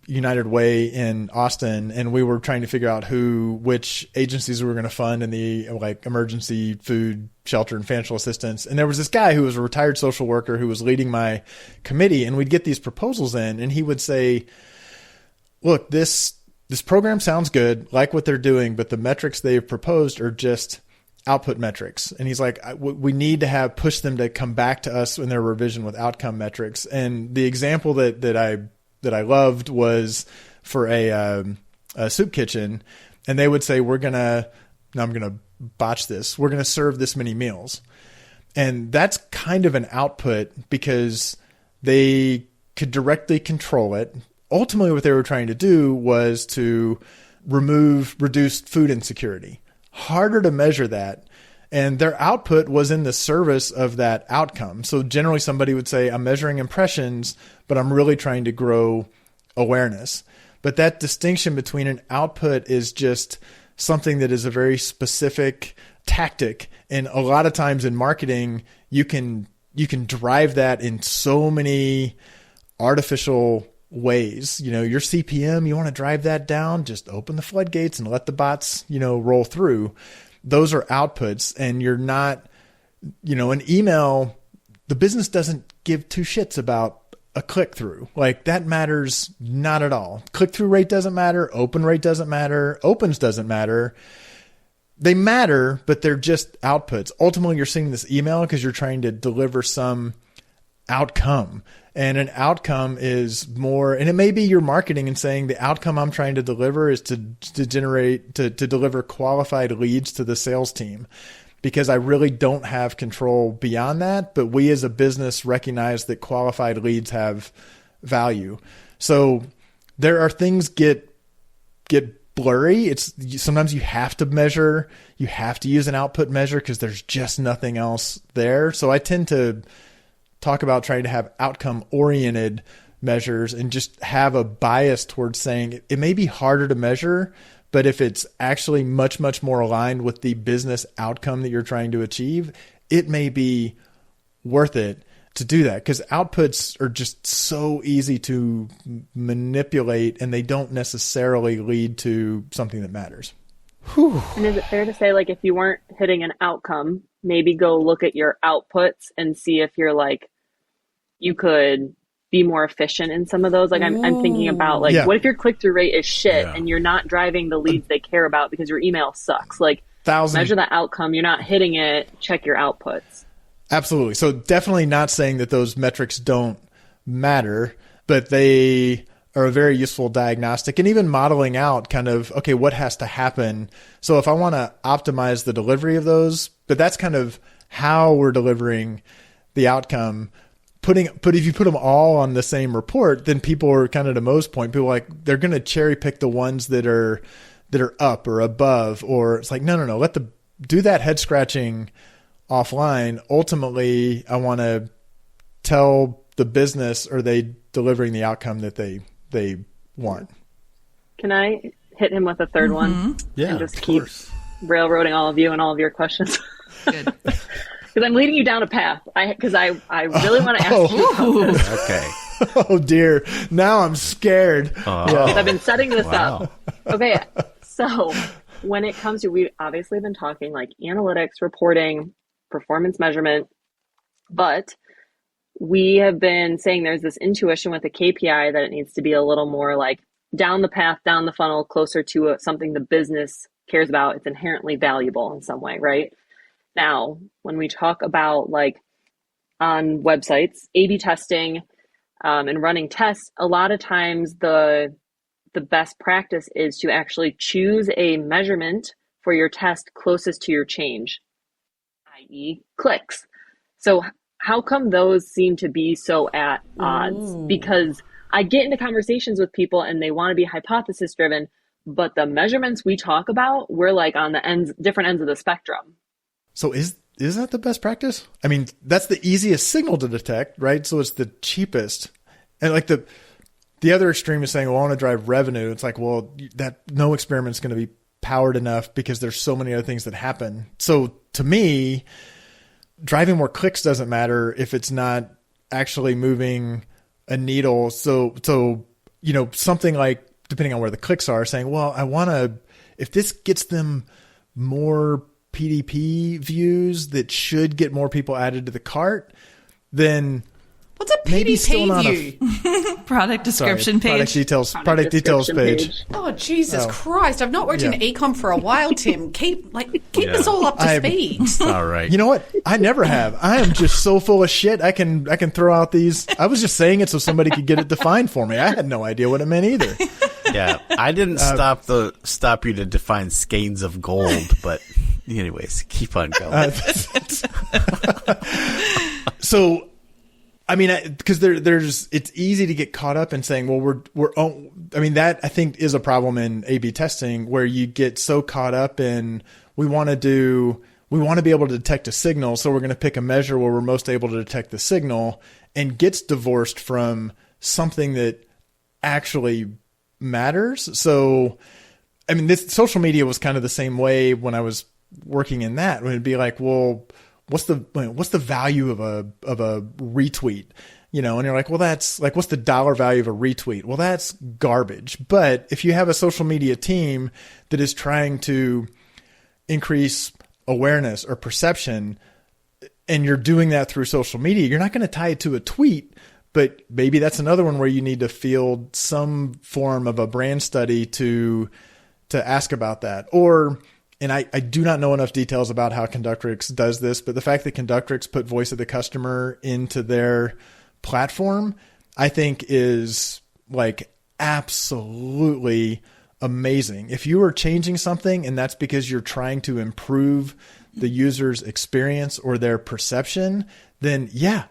United Way in Austin, and we were trying to figure out which agencies we were going to fund in the like emergency food, shelter, and financial assistance. And there was this guy who was a retired social worker who was leading my committee, and we'd get these proposals in, and he would say, look, this program sounds good, like what they're doing, but the metrics they've proposed are just output metrics. And he's like, we need to push them to come back to us in their revision with outcome metrics. And the example that I loved was for a soup kitchen, and they would say, I'm going to botch this. We're going to serve this many meals. And that's kind of an output because they could directly control it. Ultimately, what they were trying to do was to reduce food insecurity. Harder to measure that. And their output was in the service of that outcome. So generally somebody would say, I'm measuring impressions, but I'm really trying to grow awareness. But that distinction between an output is just something that is a very specific tactic. And a lot of times in marketing, you can drive that in so many artificial ways. Your CPM, you want to drive that down, just open the floodgates and let the bots, roll through. Those are outputs, and you're not, an email, the business doesn't give two shits about a click through. Like that matters not at all. Click through rate doesn't matter. Open rate doesn't matter. Opens doesn't matter. They matter, but they're just outputs. Ultimately, you're seeing this email because you're trying to deliver some outcome. And an outcome is more, and it may be your marketing and saying the outcome I'm trying to deliver is to deliver qualified leads to the sales team, because I really don't have control beyond that. But we as a business recognize that qualified leads have value. So there are things get blurry. Sometimes you have to measure, you have to use an output measure because there's just nothing else there. So I tend to talk about trying to have outcome-oriented measures and just have a bias towards saying it may be harder to measure, but if it's actually much, much more aligned with the business outcome that you're trying to achieve, it may be worth it to do that, because outputs are just so easy to manipulate and they don't necessarily lead to something that matters. Whew. And is it fair to say, like, if you weren't hitting an outcome, maybe go look at your outputs and see if you're like, you could be more efficient in some of those. Like I'm thinking about like, what if your click-through rate is shit and you're not driving the leads they care about because your email sucks? Like measure the outcome. You're not hitting it. Check your outputs. Absolutely. So definitely not saying that those metrics don't matter, but they are a very useful diagnostic, and even modeling out kind of, okay, what has to happen. So if I want to optimize the delivery of those, but that's kind of how we're delivering the outcome. But if you put them all on the same report, then people are kind of to Mo's point, people are like, they're going to cherry pick the ones that are up or above, or it's like, no, do that head scratching offline. Ultimately, I want to tell the business, are they delivering the outcome that they want? Can I hit him with a third one? Yeah, and just keep railroading all of you and all of your questions. Good. Because I'm leading you down a path. Because I really want to ask you about this. Okay. Oh dear. Now I'm scared. I've been setting this up. Okay. So when it comes to, we obviously have been talking like analytics, reporting, performance measurement, but we have been saying there's this intuition with the KPI that it needs to be a little more like down the path, down the funnel, closer to something the business cares about. It's inherently valuable in some way, right? Now, when we talk about like on websites, A/B testing and running tests, a lot of times the best practice is to actually choose a measurement for your test closest to your change, i.e. clicks. So how come those seem to be so at odds? Because I get into conversations with people and they want to be hypothesis driven, but the measurements we talk about, we're like on the different ends of the spectrum. So is that the best practice? I mean, that's the easiest signal to detect, right? So it's the cheapest. And like the other extreme is saying, well, I want to drive revenue. It's like, well, that no experiment's going to be powered enough because there's so many other things that happen. So to me, driving more clicks doesn't matter if it's not actually moving a needle. So, something like, depending on where the clicks are, saying, well, I want to, if this gets them more PDP views that should get more people added to the cart, then what's a PDP view? Product description page. Product details page. Oh, Jesus Christ. I've not worked in e-com for a while, Tim. Keep us all up to speed. All right. You know what? I never have. I am just so full of shit. I can throw out these. I was just saying it so somebody could get it defined for me. I had no idea what it meant either. Yeah. I didn't stop you to define skeins of gold, but anyways, keep on going. So, I mean, because it's easy to get caught up in saying, well, that I think is a problem in A/B testing where you get so caught up in, we want to be able to detect a signal. So we're going to pick a measure where we're most able to detect the signal, and gets divorced from something that actually matters. So, I mean, this social media was kind of the same way when I was working in that, when it'd be like, well, what's the value of a retweet? And you're like, well, that's like, what's the dollar value of a retweet? Well, that's garbage. But if you have a social media team that is trying to increase awareness or perception, and you're doing that through social media, you're not going to tie it to a tweet, but maybe that's another one where you need to field some form of a brand study to ask about that. And I do not know enough details about how Conductrix does this, but the fact that Conductrix put voice of the customer into their platform, I think is like absolutely amazing. If you are changing something and that's because you're trying to improve the user's experience or their perception, then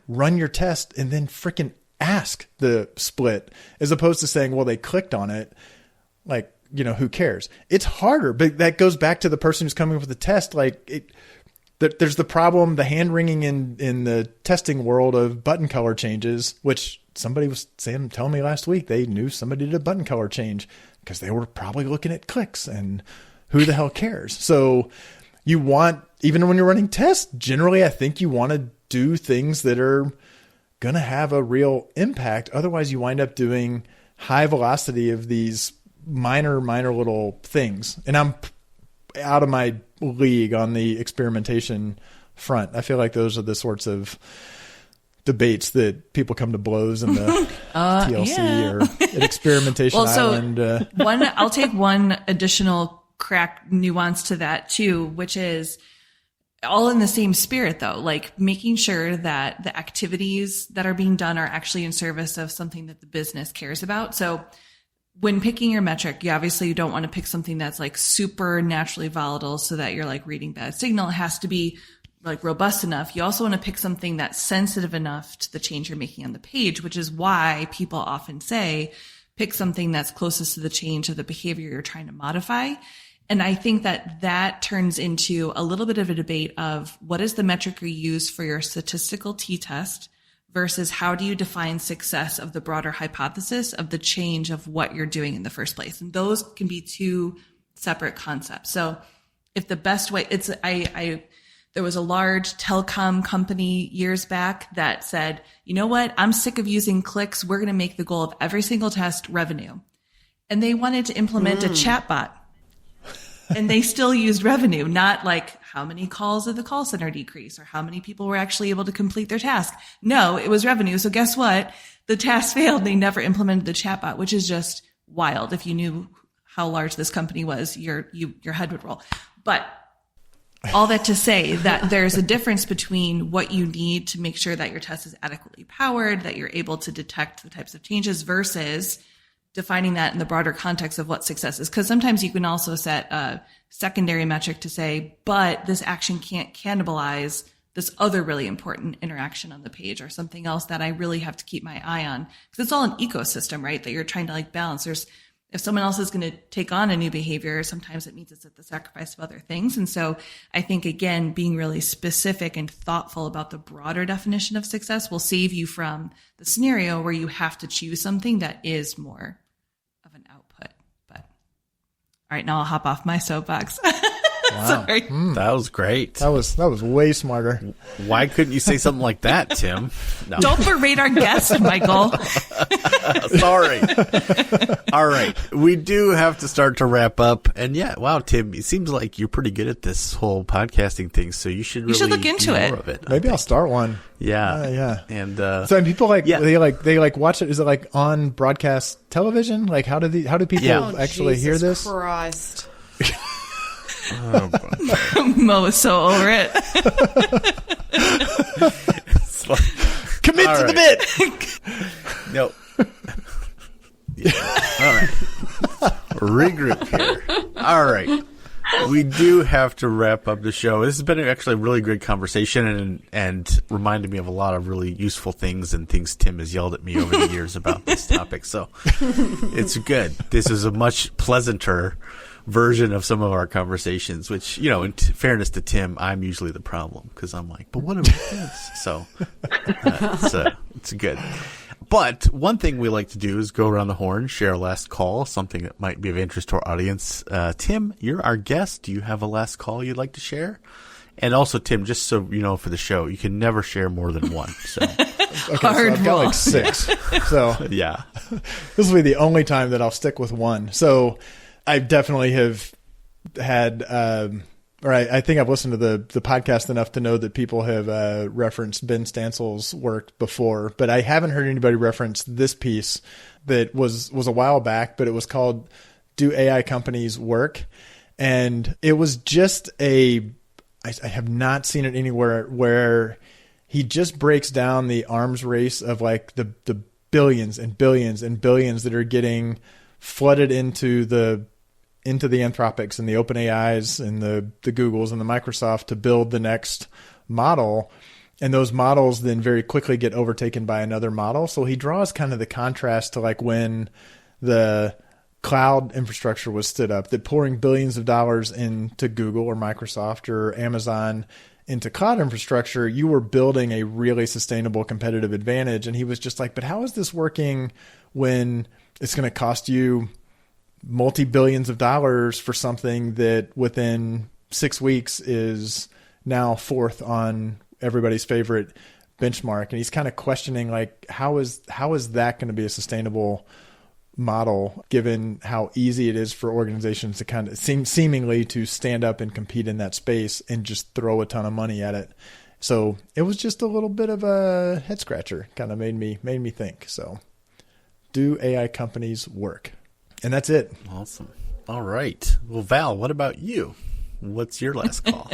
run your test and then freaking ask the split, as opposed to saying, well, they clicked on it. Like, who cares? It's harder, but that goes back to the person who's coming up with the test. Like there's the problem, the hand wringing in the testing world of button color changes, which somebody was telling me last week, they knew somebody did a button color change because they were probably looking at clicks, and who the hell cares? So you want, even when you're running tests, generally, I think you want to do things that are going to have a real impact. Otherwise you wind up doing high velocity of these minor little things. And I'm out of my league on the experimentation front. I feel like those are the sorts of debates that people come to blows in the TLC or at Experimentation Island. I'll take one additional crack nuance to that too, which is all in the same spirit though, like making sure that the activities that are being done are actually in service of something that the business cares about. So when picking your metric, you don't want to pick something that's like super naturally volatile so that you're like reading bad signal. It has to be like robust enough. You also want to pick something that's sensitive enough to the change you're making on the page, which is why people often say, pick something that's closest to the change of the behavior you're trying to modify. And I think that turns into a little bit of a debate of what is the metric you use for your statistical t-test versus how do you define success of the broader hypothesis of the change of what you're doing in the first place. And those can be two separate concepts. So if the best way, there was a large telecom company years back that said, you know what, I'm sick of using clicks. We're going to make the goal of every single test revenue. And they wanted to implement a chatbot. And they still used revenue, not like how many calls did the call center decrease or how many people were actually able to complete their task. No, it was revenue. So guess what? The task failed. They never implemented the chatbot, which is just wild. If you knew how large this company was, your head would roll. But all that to say that there's a difference between what you need to make sure that your test is adequately powered, that you're able to detect the types of changes versus defining that in the broader context of what success is. Because sometimes you can also set a secondary metric to say, but this action can't cannibalize this other really important interaction on the page or something else that I really have to keep my eye on. Because it's all an ecosystem, right? That you're trying to like balance. If someone else is going to take on a new behavior, sometimes it means it's at the sacrifice of other things. And so I think, again, being really specific and thoughtful about the broader definition of success will save you from the scenario where you have to choose something that is more of an output. But all right, now I'll hop off my soapbox. Wow. Sorry. That was great. That was way smarter. Why couldn't you say something like that, Tim? No. Don't berate our guest, Michael. Sorry. All right. We do have to start to wrap up. And yeah, wow, Tim, it seems like you're pretty good at this whole podcasting thing. So you should really look into do it. more of it. Maybe I'll start one. Yeah. Yeah. And so and people they watch it. Is it like on broadcast television? Like how do people actually hear this? Christ. oh, Mo is so over it. Commit to the bit. No. Yeah. All right. Regroup here. All right. We do have to wrap up the show. This has been actually a really great conversation and reminded me of a lot of really useful things and things Tim has yelled at me over the years about this topic. So it's good. This is a much pleasanter version of some of our conversations, which, in fairness to Tim, I'm usually the problem because I'm like, but what about this? So it's good. But one thing we like to do is go around the horn, share a last call, something that might be of interest to our audience. Tim, you're our guest. Do you have a last call you'd like to share? And also, Tim, just so you know, for the show, you can never share more than one. So, okay, so I've got like 6. So yeah, this will be the only time that I'll stick with one. So I definitely have had, I think I've listened to the podcast enough to know that people have referenced Ben Stansel's work before, but I haven't heard anybody reference this piece that was a while back, but it was called "Do AI Companies Work?" And it was just I have not seen it anywhere where he just breaks down the arms race of like the billions and billions and billions that are getting flooded into the Anthropics and the OpenAIs and the Googles and the Microsoft to build the next model. And those models then very quickly get overtaken by another model. So he draws kind of the contrast to like when the cloud infrastructure was stood up, that pouring billions of dollars into Google or Microsoft or Amazon into cloud infrastructure, you were building a really sustainable competitive advantage. And he was just like, but how is this working when it's going to cost you multi-billions of dollars for something that within 6 weeks is now 4th on everybody's favorite benchmark? And he's kind of questioning like, how is that going to be a sustainable model given how easy it is for organizations to kind of seemingly to stand up and compete in that space and just throw a ton of money at it. So it was just a little bit of a head scratcher, kind of made me think. So do AI companies work? And that's it. Awesome. All right. Well, Val, what about you? what's your last call?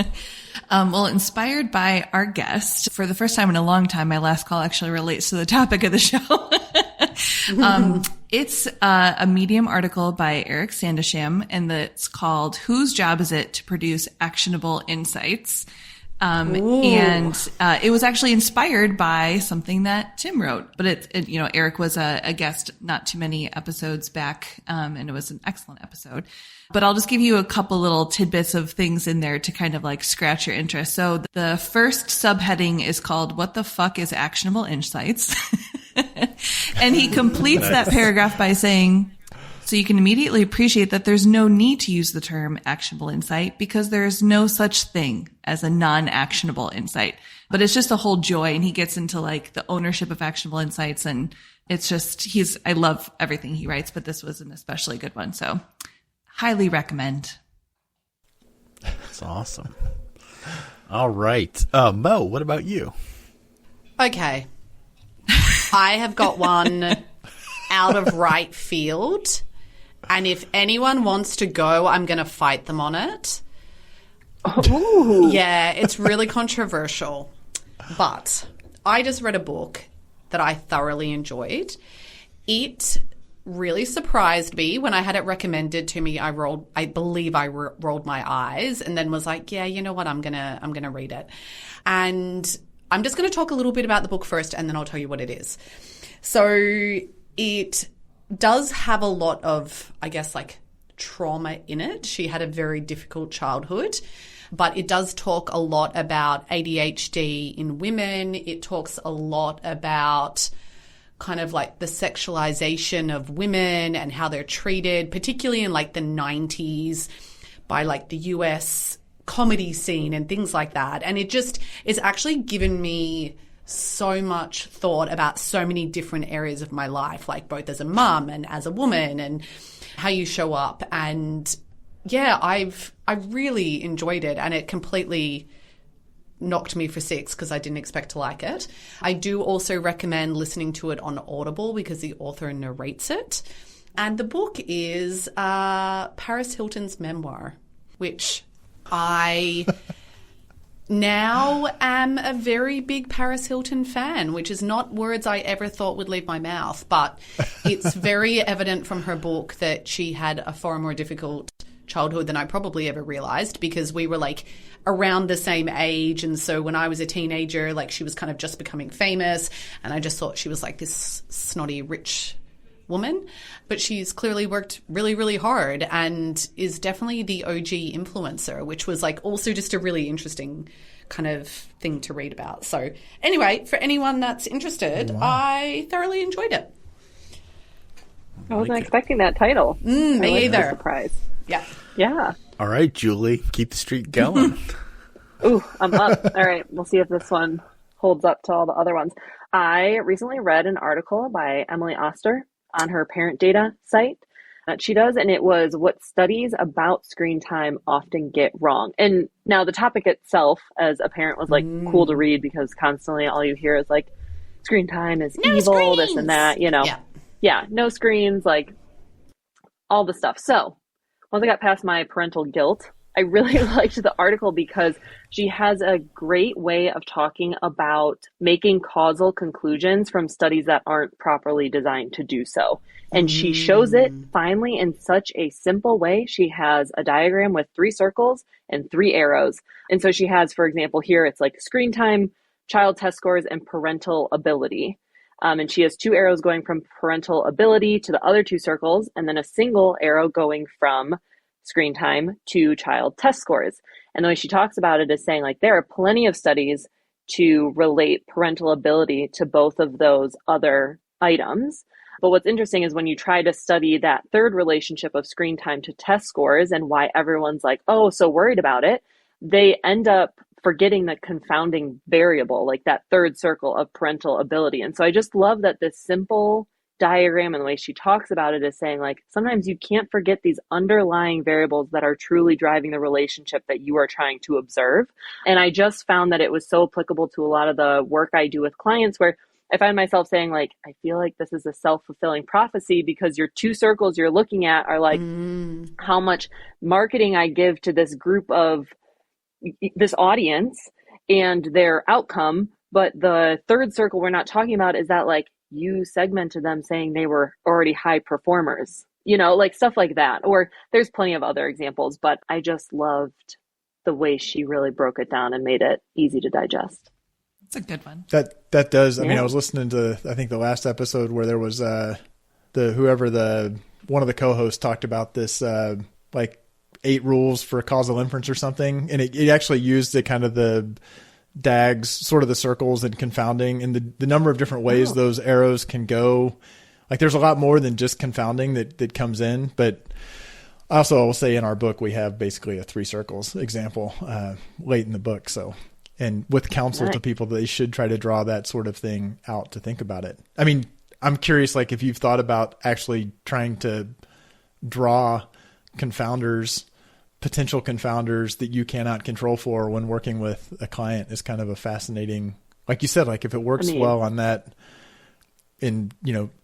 Well, inspired by our guest, for the first time in a long time, my last call actually relates to the topic of the show. It's a Medium article by Eric Sandisham, and it's called "Whose Job Is It to Produce Actionable Insights?" And it was actually inspired by something that Tim wrote. But Eric was a guest not too many episodes back, and it was an excellent episode. But I'll just give you a couple little tidbits of things in there to kind of like scratch your interest. So the first subheading is called "What the fuck is actionable insights?" And he completes that paragraph by saying, so you can immediately appreciate that there's no need to use the term actionable insight because there's no such thing as a non-actionable insight. But it's just a whole joy. And he gets into like the ownership of actionable insights. And it's just, I love everything he writes, but this was an especially good one. So highly recommend. That's awesome. All right. Mo, what about you? Okay. I have got one out of right field. And if anyone wants to go, I'm going to fight them on it. Ooh. Yeah, it's really controversial. But I just read a book that I thoroughly enjoyed. It really surprised me when I had it recommended to me. I believe I rolled my eyes and then was like, yeah, you know what? I'm going to read it. And I'm just going to talk a little bit about the book first, and then I'll tell you what it is. So it does have a lot of, I guess, like trauma in it. She had a very difficult childhood, but it does talk a lot about ADHD in women. It talks a lot about kind of like the sexualization of women and how they're treated, particularly in like the 90s by like the US comedy scene and things like that. And it's actually given me so much thought about so many different areas of my life, like both as a mum and as a woman and how you show up. And yeah, I really enjoyed it, and it completely knocked me for six because I didn't expect to like it. I do also recommend listening to it on Audible because the author narrates it. And the book is Paris Hilton's memoir, which I now am a very big Paris Hilton fan, which is not words I ever thought would leave my mouth, but it's very evident from her book that she had a far more difficult childhood than I probably ever realized, because we were like around the same age. And so when I was a teenager, like she was kind of just becoming famous, and I just thought she was like this snotty rich woman, but she's clearly worked really, really hard and is definitely the OG influencer, which was like also just a really interesting kind of thing to read about. So anyway, for anyone that's interested, Wow. I thoroughly enjoyed it. I wasn't expecting that title. Me either. Surprise. Yeah. Yeah. All right, Julie, keep the streak going. Ooh, I'm up. All right. We'll see if this one holds up to all the other ones. I recently read an article by Emily Oster on her parent data site that she does, and it was what studies about screen time often get wrong. And now the topic itself as a parent was like cool to read, because constantly all you hear is like screen time is No evil, screens! this and that, you know. Yeah, no screens, like all the stuff. So once I got past my parental guilt, I really liked the article because she has a great way of talking about making causal conclusions from studies that aren't properly designed to do so. And she shows it finally in such a simple way. She has a diagram with 3 circles and 3 arrows. And so she has, for example, here it's like screen time, child test scores, and parental ability. And she has 2 arrows going from parental ability to the other 2 circles, and then a single arrow going from screen time to child test scores. And the way she talks about it is saying like there are plenty of studies to relate parental ability to both of those other items. But what's interesting is when you try to study that third relationship of screen time to test scores and why everyone's like, oh, so worried about it, they end up forgetting the confounding variable, like that third circle of parental ability. And so I just love that this simple diagram and the way she talks about it is saying like sometimes you can't forget these underlying variables that are truly driving the relationship that you are trying to observe. And I just found that it was so applicable to a lot of the work I do with clients, where I find myself saying like, I feel like this is a self-fulfilling prophecy because your two circles you're looking at are like how much marketing I give to this group of this audience and their outcome. But the third circle we're not talking about is that like you segmented them saying they were already high performers, like stuff like that. Or there's plenty of other examples, but I just loved the way she really broke it down and made it easy to digest. It's a good one. That does. I mean, Yeah. I was listening to, I think the last episode where there was one of the co-hosts talked about this, like 8 rules for causal inference or something. And it actually used the kind of the DAGs, sort of the circles and confounding, and the number of different ways those arrows can go. Like there's a lot more than just confounding that comes in. But also I will say in our book, we have basically a 3 circles example late in the book. So, and with counsel to people, they should try to draw that sort of thing out to think about it. I mean, I'm curious, like if you've thought about actually trying to draw potential confounders that you cannot control for when working with a client is kind of a fascinating, like you said, like if it works well on that, and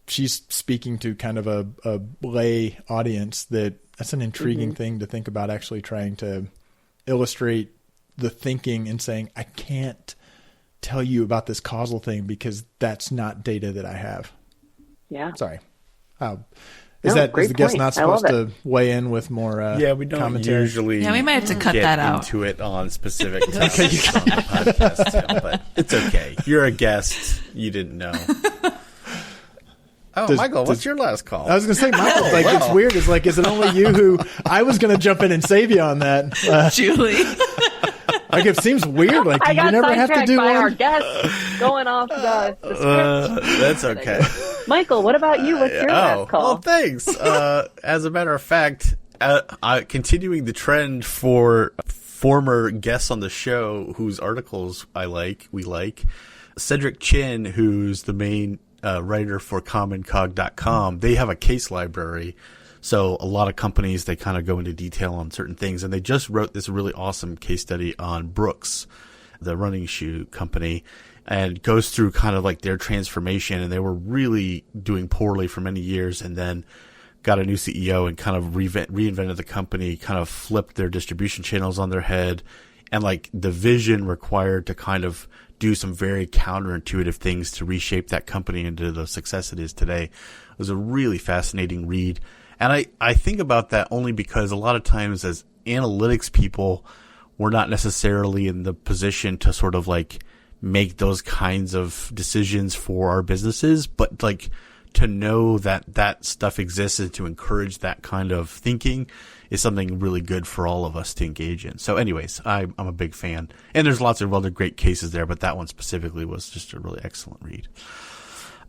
she's speaking to kind of a lay audience, that's an intriguing thing to think about, actually trying to illustrate the thinking and saying, I can't tell you about this causal thing because that's not data that I have. Yeah. Is the guest not supposed to weigh in with more we don't commentary? usually Yeah, we might have to cut get that out. into it on specific topics on the podcast, Tim, but it's okay. You're a guest. You didn't know. Oh, Michael, what's your last call? I was going to say, Michael, it's weird. It's like, is it only you who... I was going to jump in and save you on that. Julie. Like, it seems weird. Like, I you got never have to do by one. our guest going off the script. That's okay. Michael, what about you? What's your last call? Well, thanks. As a matter of fact, continuing the trend for former guests on the show whose articles we like, Cedric Chin, who's the main writer for commoncog.com, they have a case library. So a lot of companies, they kind of go into detail on certain things. And they just wrote this really awesome case study on Brooks, the running shoe company, and goes through kind of like their transformation. And they were really doing poorly for many years, and then got a new CEO and kind of reinvented the company, kind of flipped their distribution channels on their head. And like the vision required to kind of do some very counterintuitive things to reshape that company into the success it is today. It was a really fascinating read. And I think about that only because a lot of times as analytics people, we're not necessarily in the position to sort of like make those kinds of decisions for our businesses, but like to know that that stuff exists and to encourage that kind of thinking is something really good for all of us to engage in. So anyways, I'm a big fan. And there's lots of other great cases there, but that one specifically was just a really excellent read.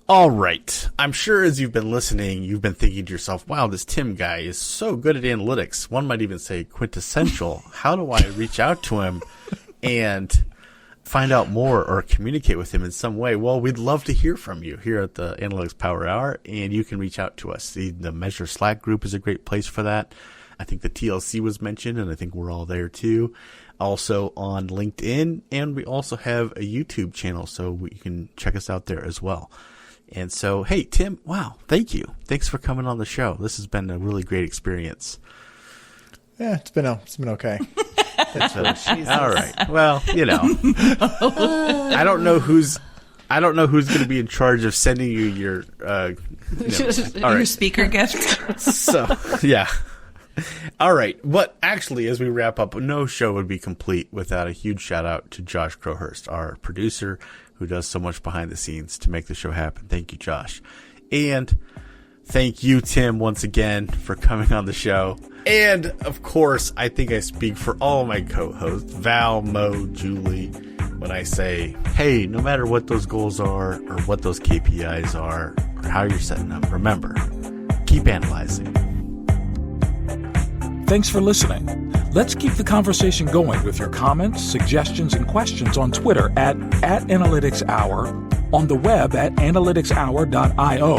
All right. I'm sure as you've been listening, you've been thinking to yourself, wow, this Tim guy is so good at analytics. One might even say quintessential. How do I reach out to him and find out more or communicate with him in some way? Well, we'd love to hear from you here at the Analytics Power Hour, and you can reach out to us. The Measure Slack group is a great place for that. I think the TLC was mentioned, and I think we're all there too. Also on LinkedIn, and we also have a YouTube channel, so you can check us out there as well. And so, hey, Tim, wow, thank you. Thanks for coming on the show. This has been a really great experience. Yeah, it's been okay. All right. Well, I don't know who's going to be in charge of sending you your Your speaker gift. So, yeah. All right. But actually, as we wrap up, no show would be complete without a huge shout out to Josh Crowhurst, our producer, who does so much behind the scenes to make the show happen. Thank you, Josh. And thank you, Tim, once again for coming on the show. And of course, I think I speak for all of my co-hosts, Val, Mo, Julie, when I say, hey, no matter what those goals are or what those KPIs are or how you're setting them, remember, keep analyzing. Thanks for listening. Let's keep the conversation going with your comments, suggestions, and questions on Twitter at AnalyticsHour, on the web at analyticshour.io,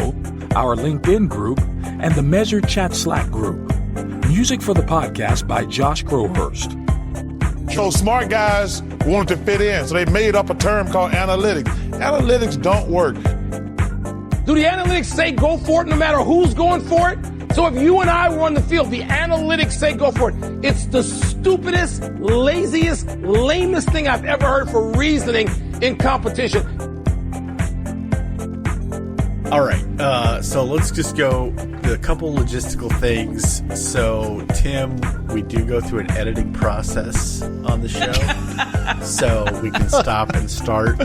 our LinkedIn group, and the Measure Chat Slack group. Music for the podcast by Josh Crowhurst. So smart guys wanted to fit in, so they made up a term called analytics. Analytics don't work. Do the analytics say go for it no matter who's going for it? So if you and I were on the field, the analytics say go for it. It's the stupidest, laziest, lamest thing I've ever heard for reasoning in competition. All right, so let's just go a couple logistical things. So, Tim, we do go through an editing process on the show, so we can stop and start.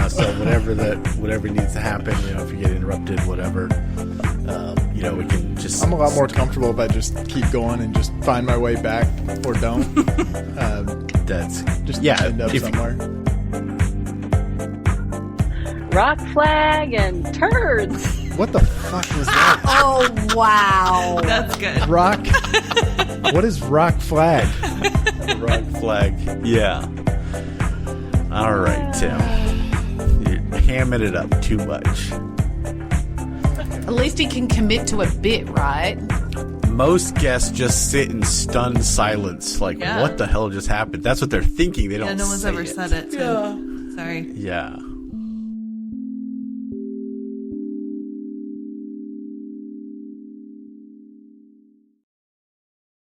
So whatever needs to happen, if you get interrupted, whatever, we can just. I'm a lot more comfortable if I just keep going and just find my way back or don't. That's just yeah. end up somewhere. Rock flag and turds. What the fuck was that? Oh, wow. That's good. Rock? What is rock flag? Rock flag. Yeah. All right, Tim. You're hamming it up too much. At least he can commit to a bit, right? Most guests just sit in stunned silence, like, Yeah. what the hell just happened? That's what they're thinking. They don't Yeah, no one's say ever it. said it. So. Sorry. Yeah.